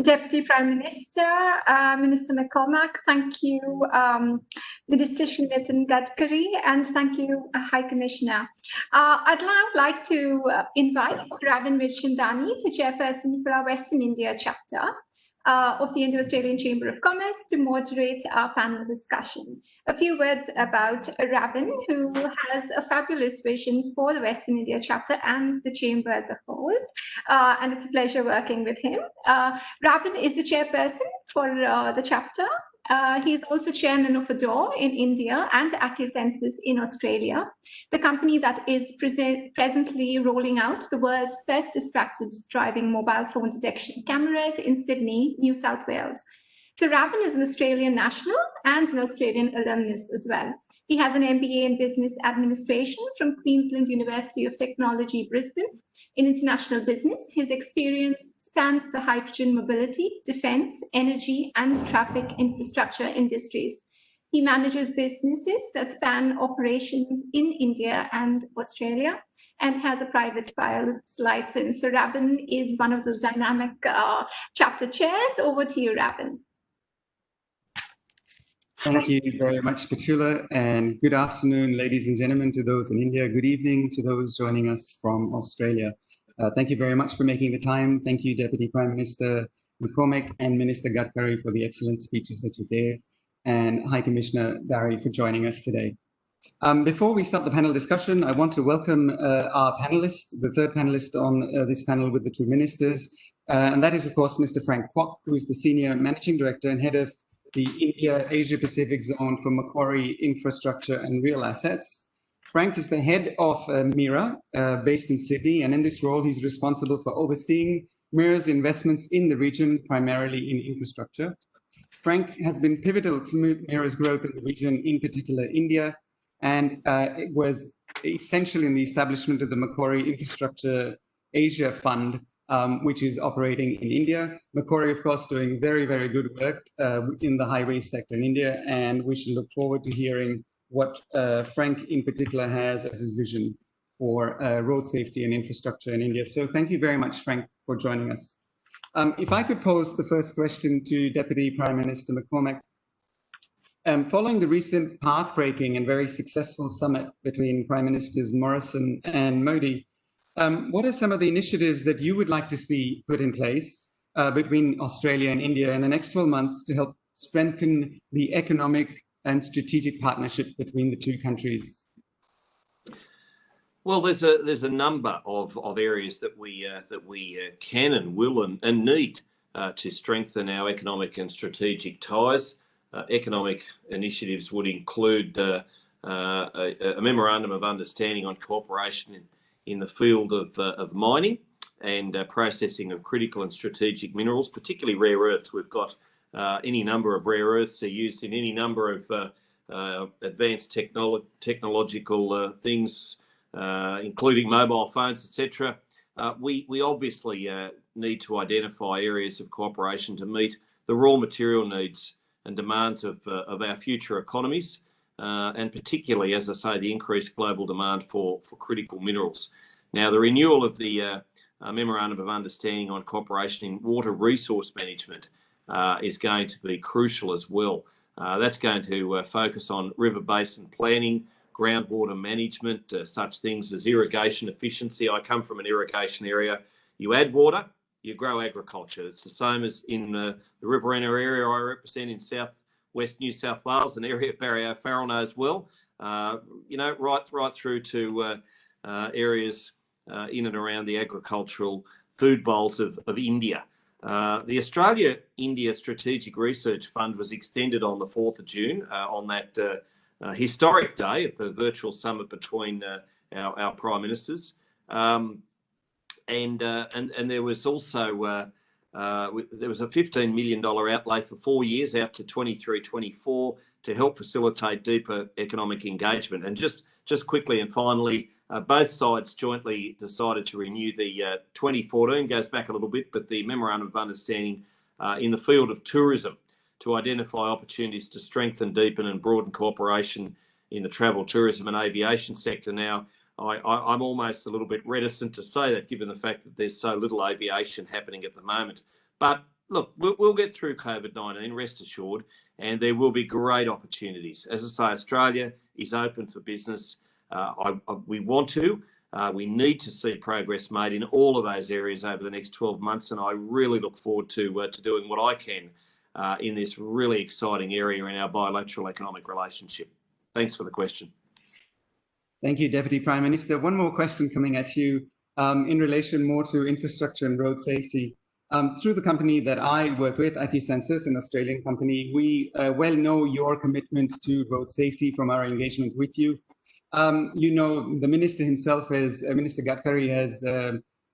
Deputy Prime Minister, Minister McCormack. Thank you, Minister Shri Nitin Gadkari, and thank you, High Commissioner. I'd now like to invite Ravin Mirchandani, the Chairperson for our Western India chapter of the Indo-Australian Chamber of Commerce, to moderate our panel discussion. A few words about Ravin, who has a fabulous vision for the Western India chapter and the Chamber as a whole, and it's a pleasure working with him. Ravin is the chairperson for the chapter. He is also chairman of Ador in India and Acusensus in Australia, the company that is presently rolling out the world's first distracted driving mobile phone detection cameras in Sydney, New South Wales. So Ravin is an Australian national and an Australian alumnus as well. He has an MBA in Business Administration from Queensland University of Technology, Brisbane. In international business, his experience spans the hydrogen mobility, defence, energy, and traffic infrastructure industries. He manages businesses that span operations in India and Australia and has a private pilot's license. So Ravin is one of those dynamic chapter chairs. Over to you, Ravin. Thank you very much, Petula, and good afternoon, ladies and gentlemen, to those in India. Good evening to those joining us from Australia. Thank you very much for making the time. Thank you, Deputy Prime Minister McCormack and Minister Gadkari for the excellent speeches that you gave, and High Commissioner Barry for joining us today. Before we start the panel discussion, I want to welcome our panelist, the third panelist on this panel with the two ministers, and that is, of course, Mr. Frank Kwok, who is the Senior Managing Director and Head of the India-Asia-Pacific Zone for Macquarie Infrastructure and Real Assets. Frank is the head of MIRA, based in Sydney, and in this role, he's responsible for overseeing MIRA's investments in the region, primarily in infrastructure. Frank has been pivotal to MIRA's growth in the region, in particular India, and it was essential in the establishment of the Macquarie Infrastructure Asia Fund, which is operating in India. Macquarie, of course, doing very, very good work in the highways sector in India, and we should look forward to hearing what Frank in particular has as his vision for road safety and infrastructure in India. So thank you very much, Frank, for joining us. If I could pose the first question to Deputy Prime Minister McCormack. Following the recent path-breaking and very successful summit between Prime Ministers Morrison and Modi, what are some of the initiatives that you would like to see put in place between Australia and India in the next 12 months to help strengthen the economic and strategic partnership between the two countries? Well, there's a number of areas that we can and will and need to strengthen our economic and strategic ties. Economic initiatives would include a memorandum of understanding on cooperation in the field of mining and processing of critical and strategic minerals, particularly rare earths. We've got any number of rare earths are used in any number of advanced technological things, including mobile phones, etc. We obviously need to identify areas of cooperation to meet the raw material needs and demands of our future economies, and particularly, as I say, the increased global demand for critical minerals. Now, the renewal of the Memorandum of Understanding on Cooperation in Water Resource Management is going to be crucial as well. That's going to focus on river basin planning, groundwater management, such things as irrigation efficiency. I come from an irrigation area. You add water, you grow agriculture. It's the same as in the Riverina area I represent in southwest New South Wales, an area Barry O'Farrell knows well. Right through to areas in and around the agricultural food bowls of India. The Australia-India Strategic Research Fund was extended on the 4th of June on that historic day at the virtual summit between our Prime Ministers. And there was also there was a $15 million outlay for 4 years out to 23-24 to help facilitate deeper economic engagement. And just quickly and finally, both sides jointly decided to renew the 2014, goes back a little bit, but the Memorandum of Understanding in the field of tourism to identify opportunities to strengthen, deepen and broaden cooperation in the travel, tourism and aviation sector. Now, I'm almost a little bit reticent to say that, given the fact that there's so little aviation happening at the moment. But look, we'll get through COVID-19, rest assured, and there will be great opportunities. As I say, Australia is open for business. We need to see progress made in all of those areas over the next 12 months, and I really look forward to doing what I can in this really exciting area in our bilateral economic relationship. Thanks for the question. Thank you, Deputy Prime Minister. One more question coming at you in relation more to infrastructure and road safety. Through the company that I work with, Acusensus, an Australian company, we well know your commitment to road safety from our engagement with you. You know, the Minister himself, Minister Gadkari,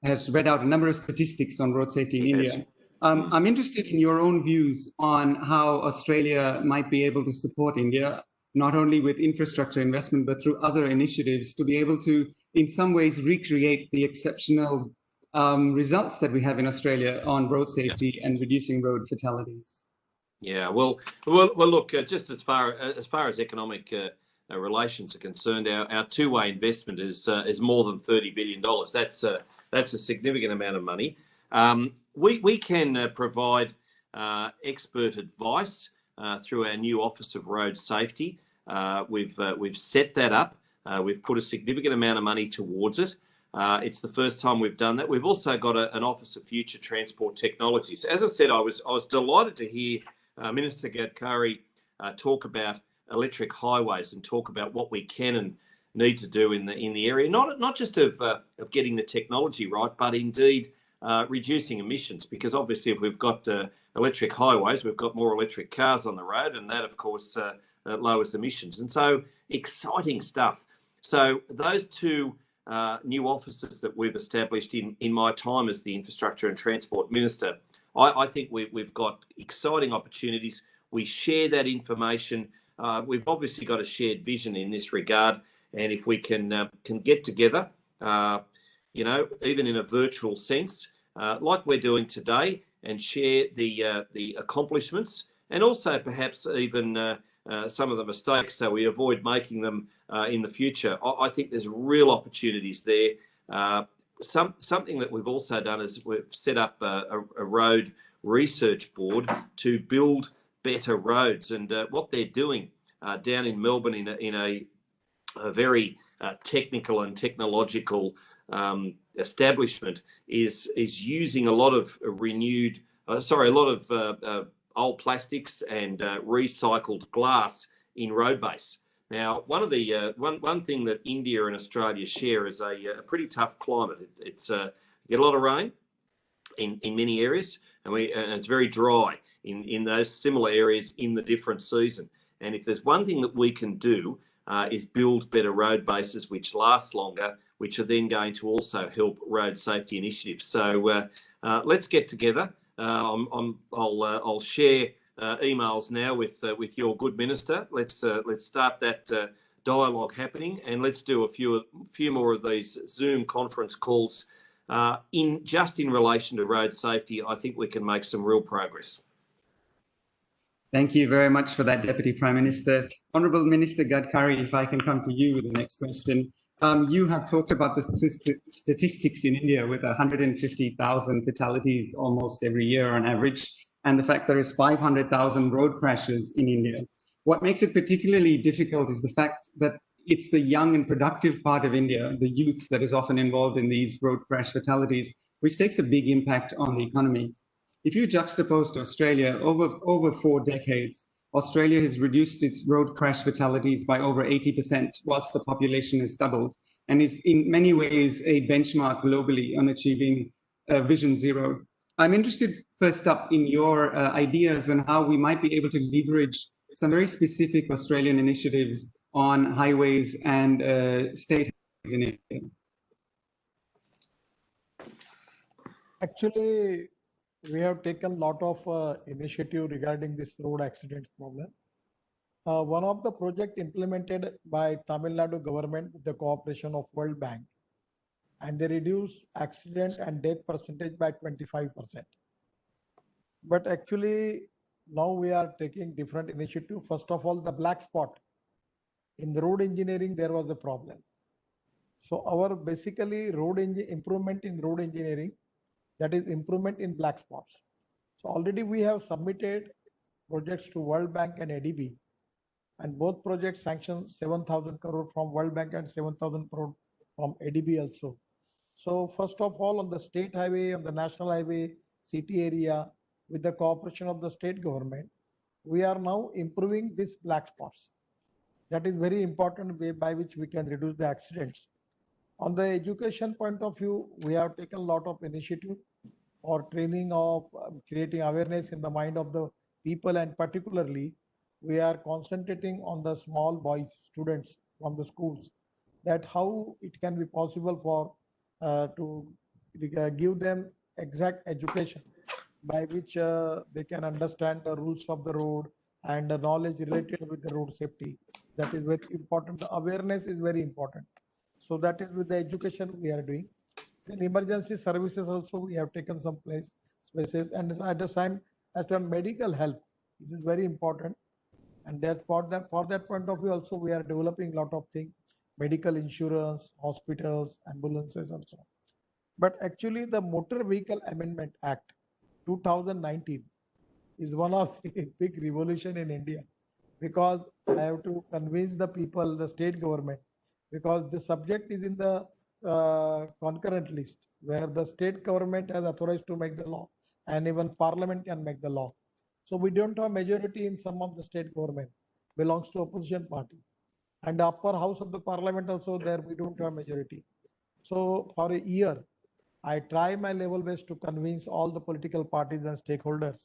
has read out a number of statistics on road safety in India. I'm interested in your own views on how Australia might be able to support India, not only with infrastructure investment, but through other initiatives to be able to, in some ways, recreate the exceptional results that we have in Australia on road safety and reducing road fatalities. Yeah, well, look, just as far as economic relations are concerned, our two-way investment is more than $30 billion. That's a significant amount of money. We can provide expert advice through our new Office of Road Safety. We've set that up. We've put a significant amount of money towards it. It's the first time we've done that. We've also got an Office of Future Transport Technologies. As I said, I was delighted to hear Minister Gadkari talk about electric highways and talk about what we can and need to do in the area, not just of getting the technology right, but indeed reducing emissions. Because obviously, if we've got electric highways, we've got more electric cars on the road, and that, of course, lowers emissions. And so, exciting stuff. So those two new offices that we've established in my time as the Infrastructure and Transport Minister, I think we've got exciting opportunities. We share that information. We've obviously got a shared vision in this regard, and if we can get together, even in a virtual sense, like we're doing today, and share the accomplishments, and also perhaps even some of the mistakes, so we avoid making them in the future. I think there's real opportunities there. Something that we've also done is we've set up a road research board to build better roads, and what they're doing down in Melbourne in a very technical and technological establishment is using a lot of old plastics and recycled glass in road base. Now, one thing that India and Australia share is a pretty tough climate. It's you get a lot of rain in many areas, and it's very dry in those similar areas in the different season. And if there's one thing that we can do is build better road bases which last longer, which are then going to also help road safety initiatives. So let's get together. I'll share emails now with your good minister. Let's start that dialogue happening, and let's do a few more of these Zoom conference calls in relation to road safety. I think we can make some real progress. Thank you very much for that, Deputy Prime Minister. Honourable Minister Gadkari, if I can come to you with the next question. You have talked about the statistics in India with 150,000 fatalities almost every year on average, and the fact there is 500,000 road crashes in India. What makes it particularly difficult is the fact that it's the young and productive part of India, the youth, that is often involved in these road crash fatalities, which takes a big impact on the economy. If you juxtapose to Australia, over 4 decades, Australia has reduced its road crash fatalities by over 80%, whilst the population has doubled, and is in many ways a benchmark globally on achieving Vision Zero. I'm interested, first up, in your ideas on how we might be able to leverage some very specific Australian initiatives on highways and state highways in India. Actually, we have taken a lot of initiative regarding this road accidents problem. One of the project implemented by Tamil Nadu government with the cooperation of World Bank, and they reduced accident and death percentage by 25%. But actually, now we are taking different initiative. First of all, the black spot. In the road engineering, there was a problem. So our basically improvement in road engineering, that is improvement in black spots. So already we have submitted projects to World Bank and ADB, and both projects sanctioned 7,000 crore from World Bank and 7,000 crore from ADB also. So first of all, on the state highway, on the national highway, city area, with the cooperation of the state government, we are now improving these black spots. That is very important way by which we can reduce the accidents. On the education point of view, we have taken a lot of initiative for training of creating awareness in the mind of the people, and particularly we are concentrating on the small boys, students from the schools, that how it can be possible for to give them exact education by which they can understand the rules of the road and the knowledge related with the road safety. That is very important. The awareness is very important. So that is with the education we are doing. In emergency services also we have taken some spaces, and at the same as to medical help, this is very important. And that for that point of view also we are developing a lot of things, medical insurance, hospitals, ambulances also. But actually the Motor Vehicle Amendment Act 2019 is one of a big revolution in India, because I have to convince the people, the state government, because the subject is in the concurrent list where the state government has authorized to make the law and even parliament can make the law. So we don't have majority in some of the state government, belongs to opposition party. And the upper house of the parliament also there we don't have majority. So for a year, I try my level best to convince all the political parties and stakeholders.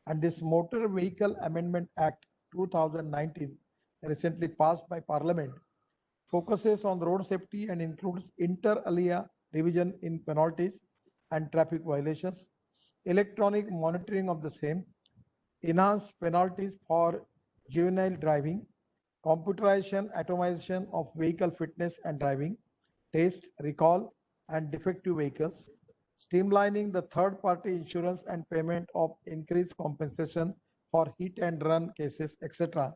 And this Motor Vehicle Amendment Act 2019, recently passed by Parliament, focuses on road safety and includes inter alia revision in penalties and traffic violations, electronic monitoring of the same, enhanced penalties for juvenile driving, computerization, automation of vehicle fitness and driving, test, recall, and defective vehicles, streamlining the third-party insurance and payment of increased compensation for hit and run cases, etc.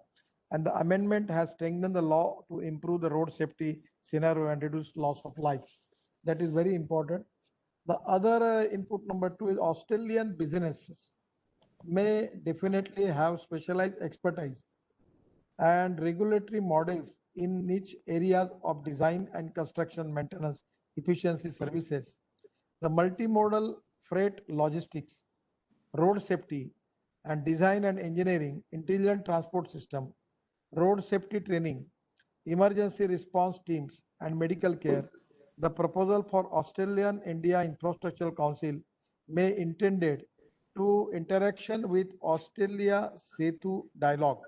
And the amendment has strengthened the law to improve the road safety scenario and reduce loss of lives. That is very important. The other input number 2 is Australian businesses may definitely have specialized expertise and regulatory models in niche areas of design and construction maintenance, efficiency services, the multimodal freight logistics, road safety and design and engineering, intelligent transport system, road safety training, emergency response teams and medical care. The proposal for Australian India Infrastructure Council may intended to interaction with Australia Setu dialogue,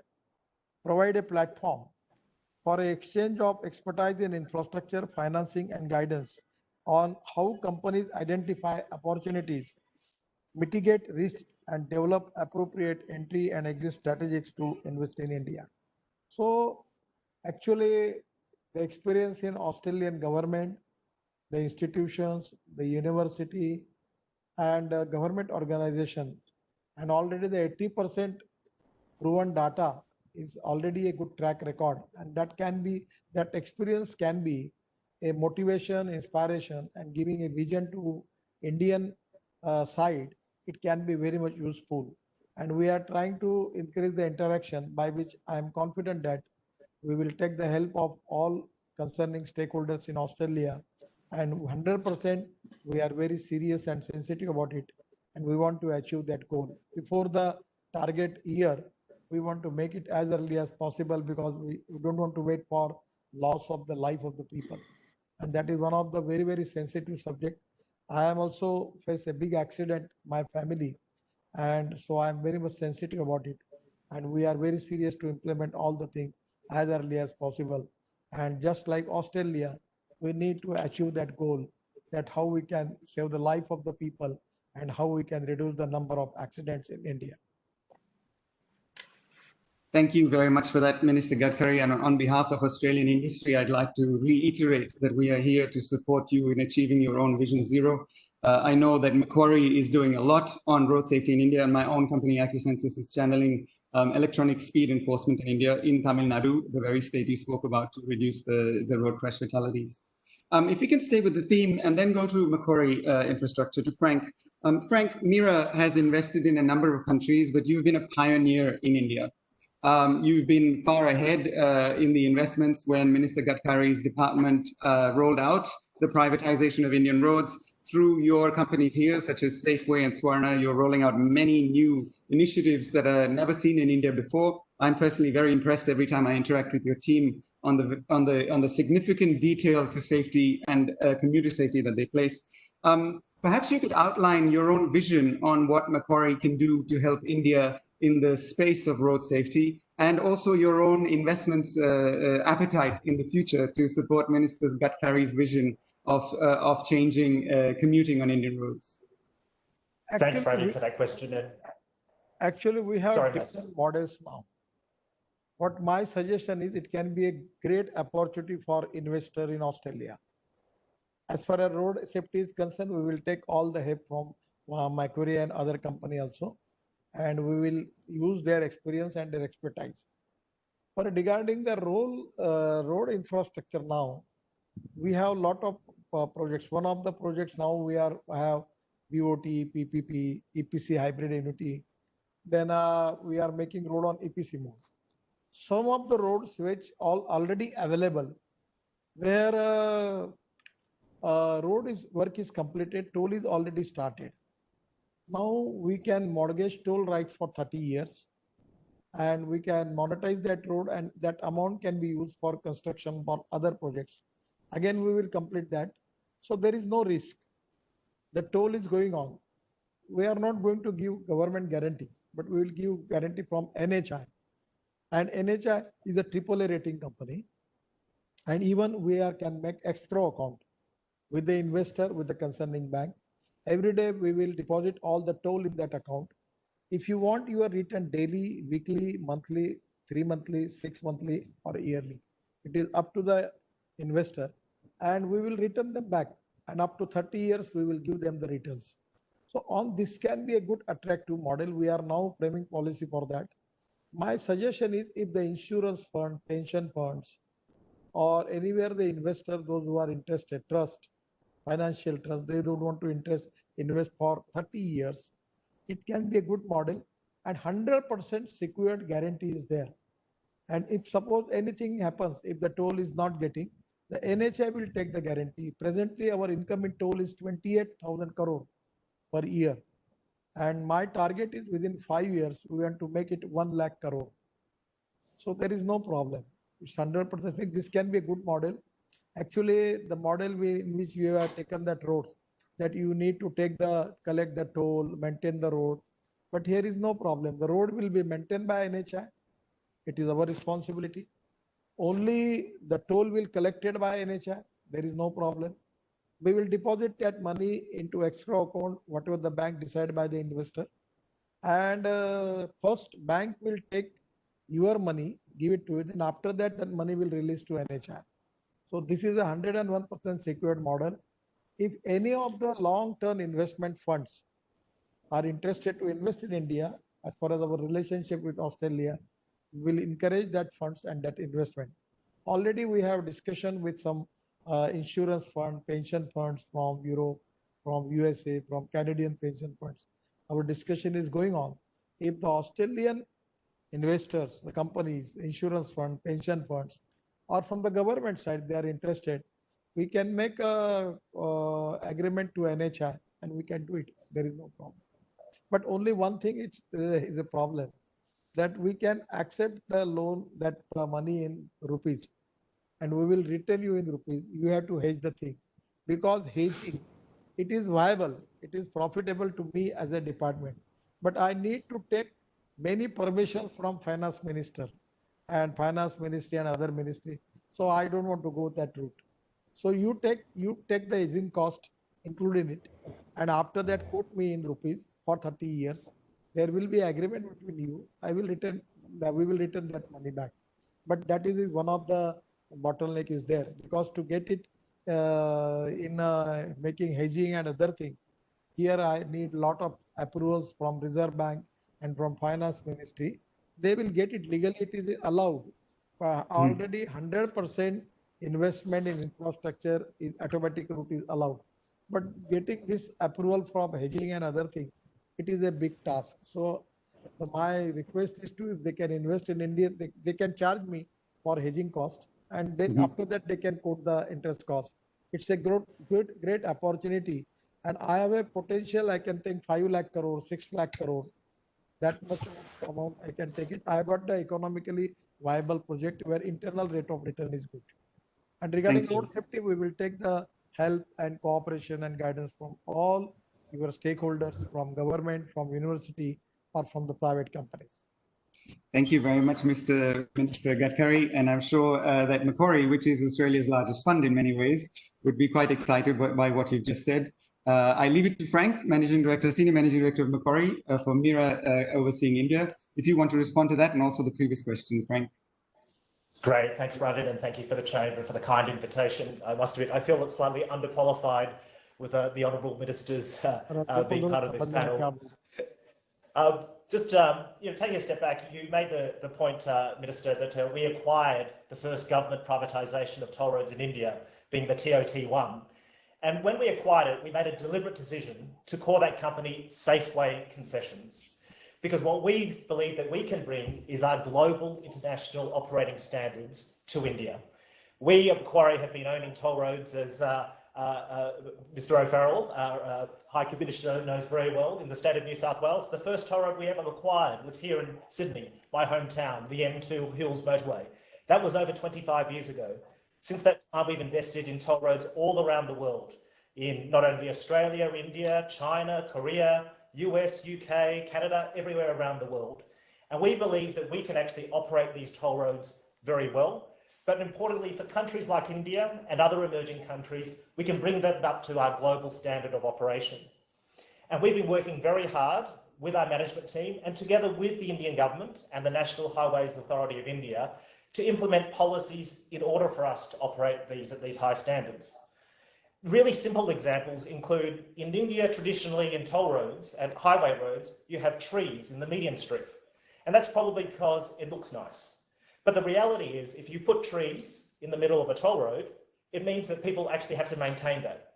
provide a platform for an exchange of expertise in infrastructure, financing and guidance on how companies identify opportunities, mitigate risk and develop appropriate entry and exit strategies to invest in India. So actually the experience in Australian government, the institutions, the university and government organization, and already the 80% proven data is already a good track record, and that experience can be a motivation, inspiration, and giving a vision to Indian side. It can be very much useful, and we are trying to increase the interaction by which I am confident that we will take the help of all concerning stakeholders in Australia, and 100% we are very serious and sensitive about it, and we want to achieve that goal before the target year. We want to make it as early as possible because we don't want to wait for loss of the life of the people, and that is one of the very sensitive subject. I am also faced a big accident, my family, and so I am very much sensitive about it, and we are very serious to implement all the things as early as possible. And just like Australia, we need to achieve that goal, that how we can save the life of the people and how we can reduce the number of accidents in India. Thank you very much for that, Minister Gadkari. And on behalf of Australian industry, I'd like to reiterate that we are here to support you in achieving your own Vision Zero. I know that Macquarie is doing a lot on road safety in India, and my own company, Acusensus, is channeling electronic speed enforcement in India, in Tamil Nadu, the very state you spoke about, to reduce the road crash fatalities. If we can stay with the theme and then go to Macquarie infrastructure, to Frank. Frank, MIRA has invested in a number of countries, but you've been a pioneer in India. You've been far ahead in the investments when Minister Gadkari's department rolled out the privatization of Indian roads. Through your companies here, such as Safeway and Swarna, you're rolling out many new initiatives that are never seen in India before. I'm personally very impressed every time I interact with your team on the significant detail to safety and commuter safety that they place. Perhaps you could outline your own vision on what Macquarie can do to help India in the space of road safety, and also your own investments appetite in the future to support Minister Gadkari's vision of changing commuting on Indian roads. Thanks, Ravin, for that question. Actually, we have different models now. What my suggestion is, it can be a great opportunity for investor in Australia. As far as road safety is concerned, we will take all the help from Macquarie and other company also, and we will use their experience and their expertise. But regarding the road infrastructure now, we have a lot of projects. One of the projects now we have BOT, PPP, EPC hybrid annuity. Then we are making road on EPC mode. Some of the roads which already available, where work is completed, toll is already started. Now we can mortgage toll rights for 30 years and we can monetize that road, and that amount can be used for construction for other projects. Again, we will complete that. So there is no risk. The toll is going on. We are not going to give government guarantee, but we will give guarantee from NHI. And NHI is a AAA rating company. And even we can make escrow account with the investor, with the concerning bank. Every day we will deposit all the toll in that account. If you want your return daily, weekly, monthly, 3 monthly, 6 monthly, or yearly, it is up to the investor, and we will return them back. And up to 30 years, we will give them the returns. So on this can be a good attractive model. We are now framing policy for that. My suggestion is, if the insurance fund, pension funds, or anywhere the investor, those who are interested, trust, financial trust, they don't want to invest for 30 years, it can be a good model, and 100% secured guarantee is there. And if suppose anything happens, if the toll is not getting, the NHI will take the guarantee. Presently, our income in toll is 28,000 crore per year. And my target is within 5 years, we want to make it 1 lakh crore. So there is no problem. It's 100%. I think this can be a good model. Actually, the model in which we have taken that road, that you need to collect the toll, maintain the road. But here is no problem. The road will be maintained by NHI. It is our responsibility. Only the toll will collected by NHI. There is no problem. We will deposit that money into escrow account, whatever the bank decided by the investor. And first bank will take your money, give it to it, and after that, that money will release to NHI. So this is a 101% secured model. If any of the long-term investment funds are interested to invest in India, as far as our relationship with Australia, we will encourage that funds and that investment. Already we have discussion with some insurance fund, pension funds from Europe, from USA, from Canadian pension funds. Our discussion is going on. If the Australian investors, the companies, insurance fund, pension funds, or from the government side, they are interested, we can make a agreement to NHI and we can do it. There is no problem. But only one thing is a problem, that we can accept the loan, that money in rupees, and we will return you in rupees. You have to hedge the thing, because hedging, it is viable, it is profitable to me as a department. But I need to take many permissions from finance minister and finance ministry and other ministry. So I don't want to go that route. So you take the hedging cost, including it, and after that quote me in rupees for 30 years. There will be agreement between you. We will return that money back. But that is one of the bottleneck is there, because to get it in making hedging and other thing, here I need lot of approvals from Reserve Bank and from Finance Ministry. They will get it legally. It is allowed. Already 100% investment in infrastructure is automatic route is allowed. But getting this approval from hedging and other thing, it is a big task. So my request is to, if they can invest in India, they can charge me for hedging cost, and then after that they can quote the interest cost. It's a great opportunity, and I have a potential. I can take 5 lakh crore, 6 lakh crore. That much amount I can take it. I have got the economically viable project where internal rate of return is good. And regarding road safety, we will take the help and cooperation and guidance from all your stakeholders, from government, from university, or from the private companies. Thank you very much, Mr. Minister Gadkari. And I'm sure that Macquarie, which is Australia's largest fund in many ways, would be quite excited by what you've just said. I leave it to Frank, Senior Managing Director of Macquarie, for MIRA overseeing India. If you want to respond to that and also the previous question, Frank. Great, thanks, Ravin, and thank you for the Chamber for the kind invitation. I must admit, I feel it's slightly underqualified with the Honourable Ministers being part of this panel. Taking a step back, you made the point, Minister, that we acquired the first government privatisation of toll roads in India, being the TOT1. And when we acquired it, we made a deliberate decision to call that company Safeway Concessions, because what we believe that we can bring is our global international operating standards to India. We at Macquarie have been owning toll roads as Mr. O'Farrell, our High Commissioner, knows very well, in the state of New South Wales, the first toll road we ever acquired was here in Sydney, my hometown, the M2 Hills Motorway. That was over 25 years ago. Since that time, we've invested in toll roads all around the world, in not only Australia, India, China, Korea, US, UK, Canada, everywhere around the world. And we believe that we can actually operate these toll roads very well. But importantly, for countries like India and other emerging countries, we can bring them up to our global standard of operation. And we've been working very hard with our management team and together with the Indian government and the National Highways Authority of India to implement policies in order for us to operate these at these high standards. Really simple examples include, in India, traditionally in toll roads and highway roads, you have trees in the median strip. And that's probably because it looks nice. But the reality is, if you put trees in the middle of a toll road, it means that people actually have to maintain that.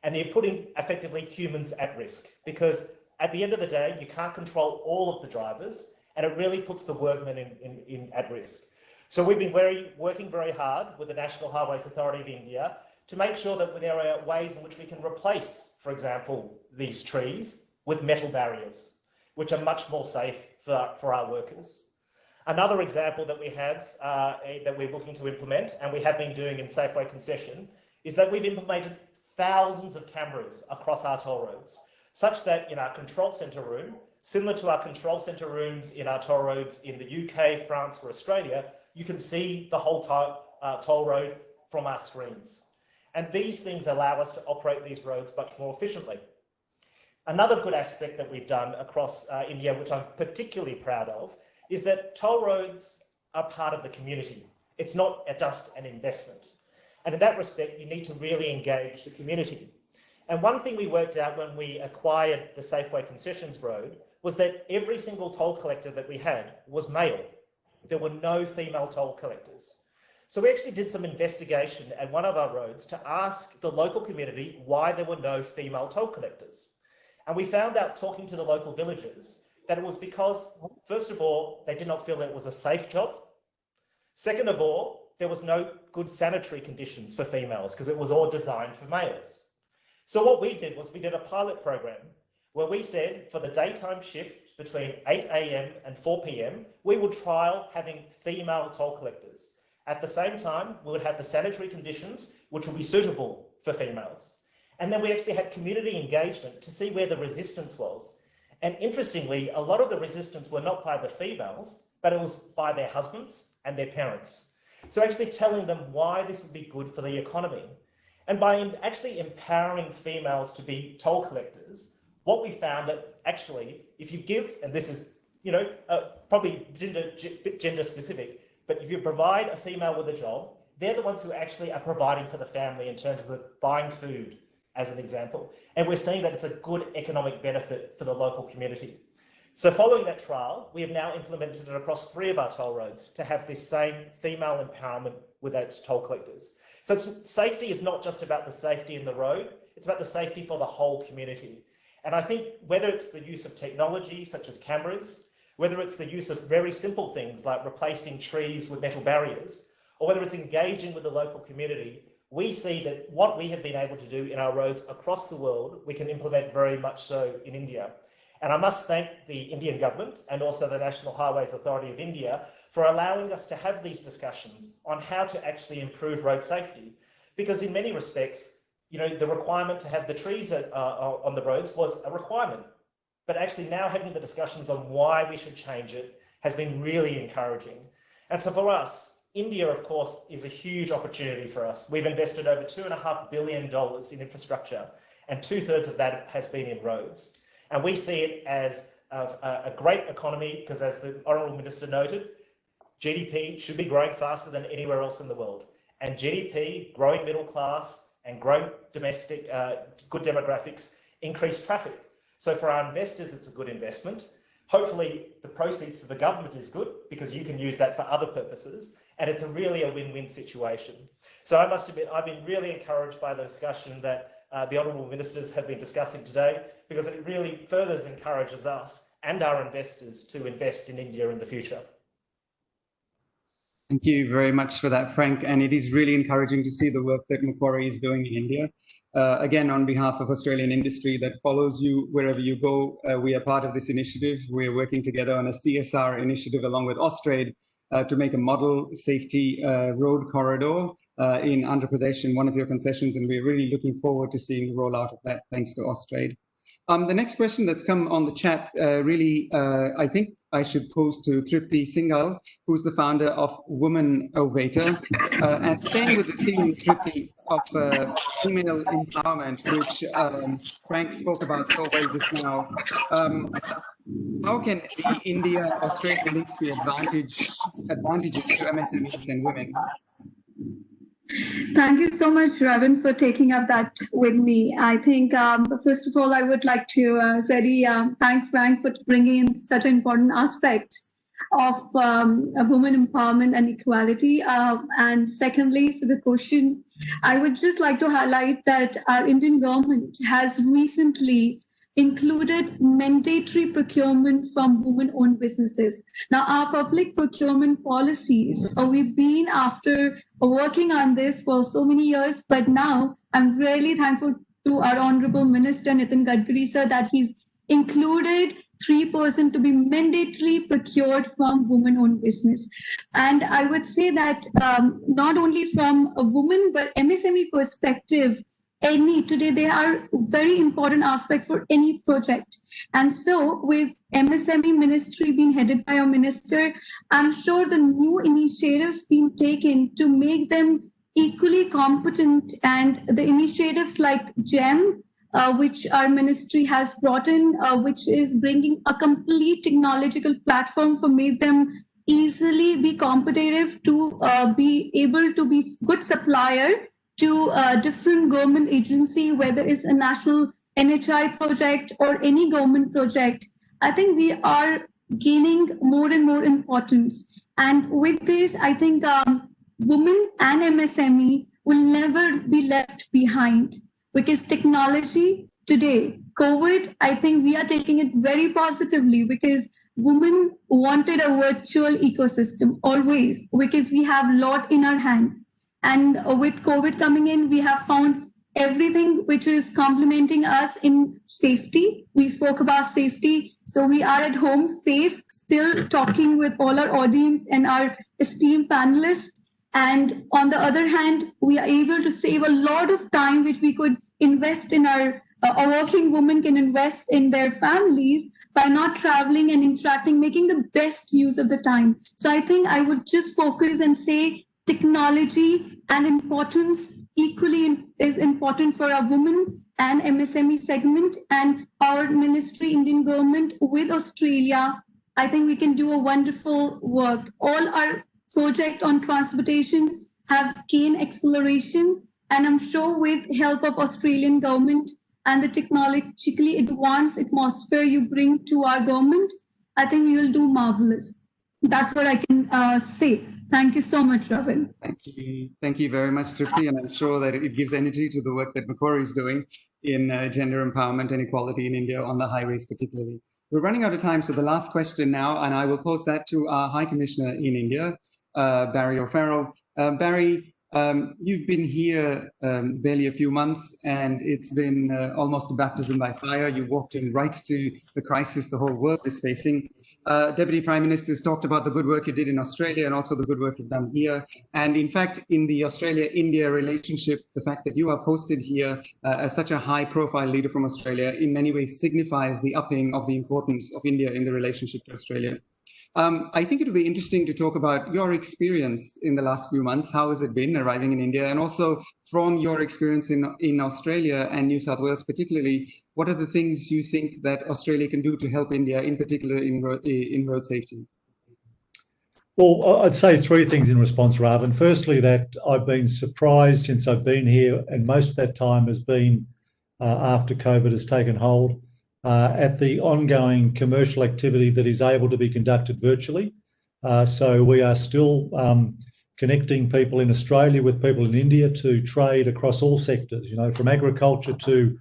And they're putting, effectively, humans at risk, because at the end of the day, you can't control all of the drivers, and it really puts the workmen at risk. So we've been working very hard with the National Highways Authority of India to make sure that there are ways in which we can replace, for example, these trees with metal barriers, which are much more safe for our workers. Another example that we have that we're looking to implement, and we have been doing in Safeway Concession, is that we've implemented thousands of cameras across our toll roads, such that in our control centre room, similar to our control centre rooms in our toll roads in the UK, France or Australia, you can see the whole toll road from our screens. And these things allow us to operate these roads much more efficiently. Another good aspect that we've done across India, which I'm particularly proud of, is that toll roads are part of the community. It's not just an investment. And in that respect, you need to really engage the community. And one thing we worked out when we acquired the Safeway Concessions Road was that every single toll collector that we had was male. There were no female toll collectors. So we actually did some investigation at one of our roads to ask the local community why there were no female toll collectors. And we found out, talking to the local villagers, that it was because, first of all, they did not feel that it was a safe job. Second of all, there was no good sanitary conditions for females because it was all designed for males. So what we did was we did a pilot program where we said for the daytime shift between 8 AM and 4 PM, we would trial having female toll collectors. At the same time, we would have the sanitary conditions which would be suitable for females. And then we actually had community engagement to see where the resistance was. And interestingly, a lot of the resistance were not by the females, but it was by their husbands and their parents. So actually telling them why this would be good for the economy. And by actually empowering females to be toll collectors, what we found that actually, if you give, and this is, probably gender specific, but if you provide a female with a job, they're the ones who actually are providing for the family in terms of the buying food, as an example. And we're seeing that it's a good economic benefit for the local community. So following that trial, we have now implemented it across 3 of our toll roads to have this same female empowerment with those toll collectors. So safety is not just about the safety in the road, it's about the safety for the whole community. And I think whether it's the use of technology such as cameras, whether it's the use of very simple things like replacing trees with metal barriers, or whether it's engaging with the local community, we see that what we have been able to do in our roads across the world, we can implement very much so in India. And I must thank the Indian government and also the National Highways Authority of India for allowing us to have these discussions on how to actually improve road safety. Because in many respects, the requirement to have the trees on the roads was a requirement. But actually now having the discussions on why we should change it has been really encouraging. And so for us, India, of course, is a huge opportunity for us. We've invested over $2.5 billion in infrastructure, and 2/3 of that has been in roads. And we see it as a great economy because, as the Honourable Minister noted, GDP should be growing faster than anywhere else in the world. And GDP, growing middle class, and growing domestic, good demographics increase traffic. So for our investors, it's a good investment. Hopefully the proceeds to the government is good because you can use that for other purposes. And it's really a win-win situation. So I must admit, I've been really encouraged by the discussion that the Honourable Ministers have been discussing today, because it really further encourages us and our investors to invest in India in the future. Thank you very much for that, Frank. And it is really encouraging to see the work that Macquarie is doing in India. Again, on behalf of Australian industry that follows you wherever you go, we are part of this initiative. We are working together on a CSR initiative along with Austrade to make a model safety road corridor in Andhra Pradesh in one of your concessions. And we're really looking forward to seeing the rollout of that, thanks to Austrade. The next question that's come on the chat, I think I should pose to Tripti Singhal, who's the founder of Woman Ovator. And staying with the theme, Tripti, of female empowerment, which Frank spoke about so well just now, how can the India-Australia links be advantages to MSMEs and women? Thank you so much, Ravin, for taking up that with me. I think, first of all, I would like to really thank Frank for bringing in such an important aspect of women empowerment and equality. And secondly, for the question, I would just like to highlight that our Indian government has recently included mandatory procurement from women-owned businesses. Now, our public procurement policies, we've been after working on this for so many years, but now I'm really thankful to our Honourable Minister, Nitin Gadkari, sir, that he's included 3% to be mandatorily procured from women-owned business. And I would say that not only from a woman, but MSME perspective, today they are very important aspect for any project. And so with MSME ministry being headed by our minister, I'm sure the new initiatives being taken to make them equally competent, and the initiatives like GEM, which our ministry has brought in, which is bringing a complete technological platform for make them easily be competitive to be able to be good supplier to a different government agency, whether it's a national NHI project or any government project. I think we are gaining more and more importance. And with this, I think women and MSME will never be left behind, because technology today, COVID, I think we are taking it very positively, because women wanted a virtual ecosystem always, because we have a lot in our hands. And with COVID coming in, we have found everything which is complementing us in safety. We spoke about safety. So we are at home safe, still talking with all our audience and our esteemed panelists. And on the other hand, we are able to save a lot of time, which we could invest in a working woman can invest in their families by not traveling and interacting, making the best use of the time. So I think I would just focus and say technology and importance equally is important for our women and MSME segment, and our ministry, Indian government with Australia. I think we can do a wonderful work. All our projects on transportation have gained acceleration, and I'm sure with help of Australian government and the technologically advanced atmosphere you bring to our government, I think we will do marvelous. That's what I can say. Thank you so much, Ravin. Thank you very much, Tripti, and I'm sure that it gives energy to the work that Macquarie is doing in gender empowerment and equality in India, on the highways particularly. We're running out of time, so the last question now, and I will pose that to our High Commissioner in India, Barry O'Farrell. Barry, you've been here barely a few months, and it's been almost a baptism by fire. You walked in right to the crisis the whole world is facing. Deputy Prime Minister has talked about the good work you did in Australia and also the good work you've done here. And in fact, in the Australia-India relationship, the fact that you are posted here as such a high-profile leader from Australia in many ways signifies the upping of the importance of India in the relationship to Australia. I think it would be interesting to talk about your experience in the last few months. How has it been arriving in India? And also from your experience in Australia and New South Wales particularly, what are the things you think that Australia can do to help India, in particular in road safety? Well, I'd say three things in response, Ravin. Firstly, that I've been surprised since I've been here, and most of that time has been after COVID has taken hold, at the ongoing commercial activity that is able to be conducted virtually. So we are still connecting people in Australia with people in India to trade across all sectors, you know, from agriculture to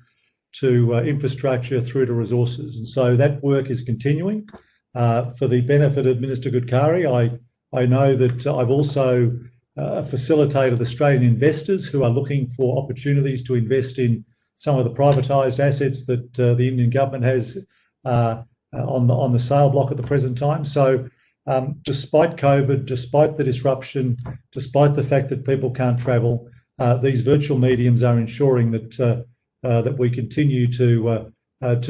infrastructure through to resources. And so that work is continuing. For the benefit of Minister Gadkari, I know that I've also facilitated Australian investors who are looking for opportunities to invest in some of the privatised assets that the Indian government has on the sale block at the present time. So despite COVID, despite the disruption, despite the fact that people can't travel, these virtual mediums are ensuring that that we continue to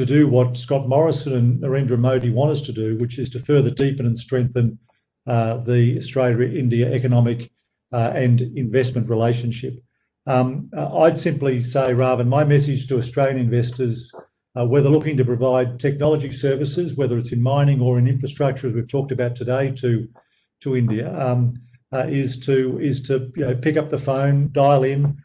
do what Scott Morrison and Narendra Modi want us to do, which is to further deepen and strengthen the Australia-India economic and investment relationship. I'd simply say, Ravin, my message to Australian investors, whether looking to provide technology services, whether it's in mining or in infrastructure, as we've talked about today, to India, is to pick up the phone, dial in,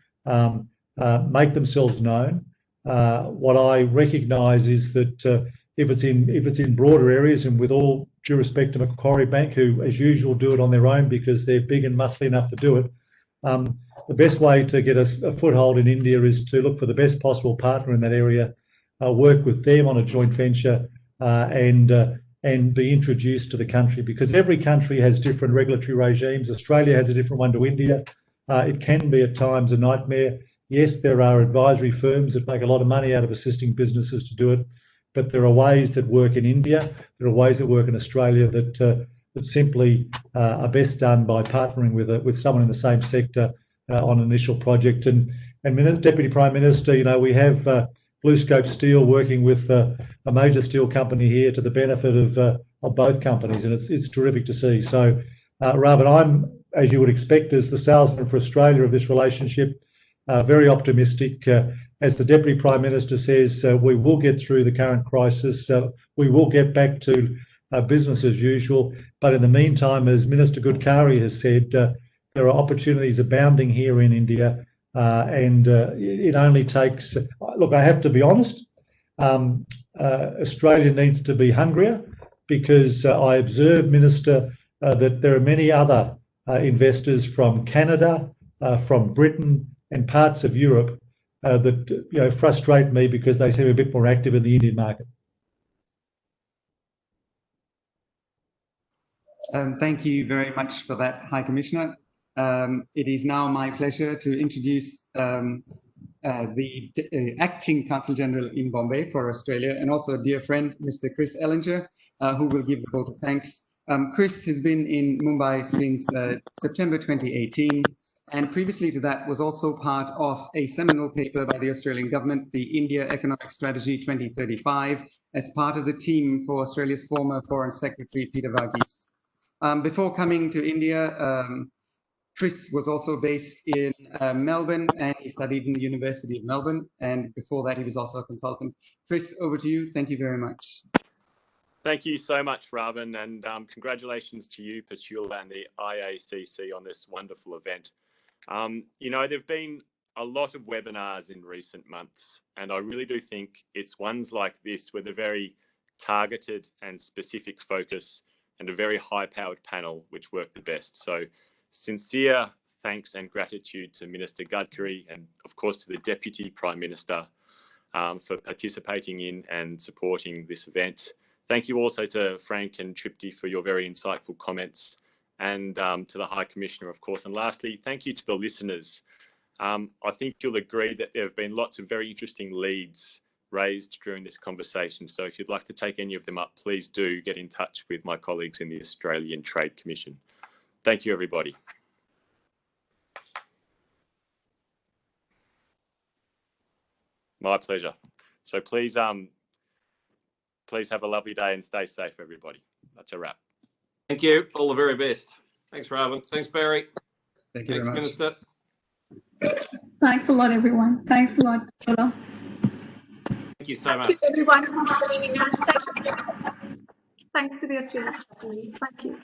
make themselves known. What I recognise is that if it's in broader areas, and with all due respect to Macquarie Bank, who as usual do it on their own because they're big and muscly enough to do it, the best way to get a foothold in India is to look for the best possible partner in that area, work with them on a joint venture, and be introduced to the country, because every country has different regulatory regimes. Australia has a different one to India. It can be at times a nightmare. Yes, there are advisory firms that make a lot of money out of assisting businesses to do it, but there are ways that work in India. There are ways that work in Australia that simply are best done by partnering with someone in the same sector on an initial project. And Deputy Prime Minister, we have BlueScope Steel working with a major steel company here to the benefit of both companies, and it's terrific to see. So, Ravin, I'm, as you would expect, as the salesman for Australia of this relationship, very optimistic. As the Deputy Prime Minister says, we will get through the current crisis. We will get back to business as usual. But in the meantime, as Minister Gadkari has said, there are opportunities abounding here in India. And it only takes, look, I have to be honest, Australia needs to be hungrier, because I observe, Minister, that there are many other investors from Canada, from Britain and parts of Europe that frustrate me because they seem a bit more active in the Indian market. Thank you very much for that, High Commissioner. It is now my pleasure to introduce the Acting Consul General in Bombay for Australia, and also a dear friend, Mr. Chris Ellinger, who will give the vote of thanks. Chris has been in Mumbai since September 2018, and previously to that was also part of a seminal paper by the Australian government, the India Economic Strategy 2035, as part of the team for Australia's former Foreign Secretary, Peter Varghese. Before coming to India, Chris was also based in Melbourne, and he studied in the University of Melbourne. And before that, he was also a consultant. Chris, over to you. Thank you very much. Thank you so much, Ravin, and congratulations to you, Petula, and the IACC on this wonderful event. There have been a lot of webinars in recent months, and I really do think it's ones like this with a very targeted and specific focus and a very high-powered panel which work the best. So sincere thanks and gratitude to Minister Gadkari, and of course to the Deputy Prime Minister for participating in and supporting this event. Thank you also to Frank and Tripti for your very insightful comments, and to the High Commissioner, of course. And lastly, thank you to the listeners. I think you'll agree that there have been lots of very interesting leads raised during this conversation. So if you'd like to take any of them up, please do get in touch with my colleagues in the Australian Trade Commission. Thank you, everybody. My pleasure. So please have a lovely day and stay safe, everybody. That's a wrap. Thank you. All the very best. Thanks, Ravin. Thanks, Barry. Thank you Thanks, very much. Minister. Thanks a lot, everyone. Thanks a lot, Petula. Thank you so much. Thank you, everyone, for joining us. Thanks to the Australian Company. Thank you.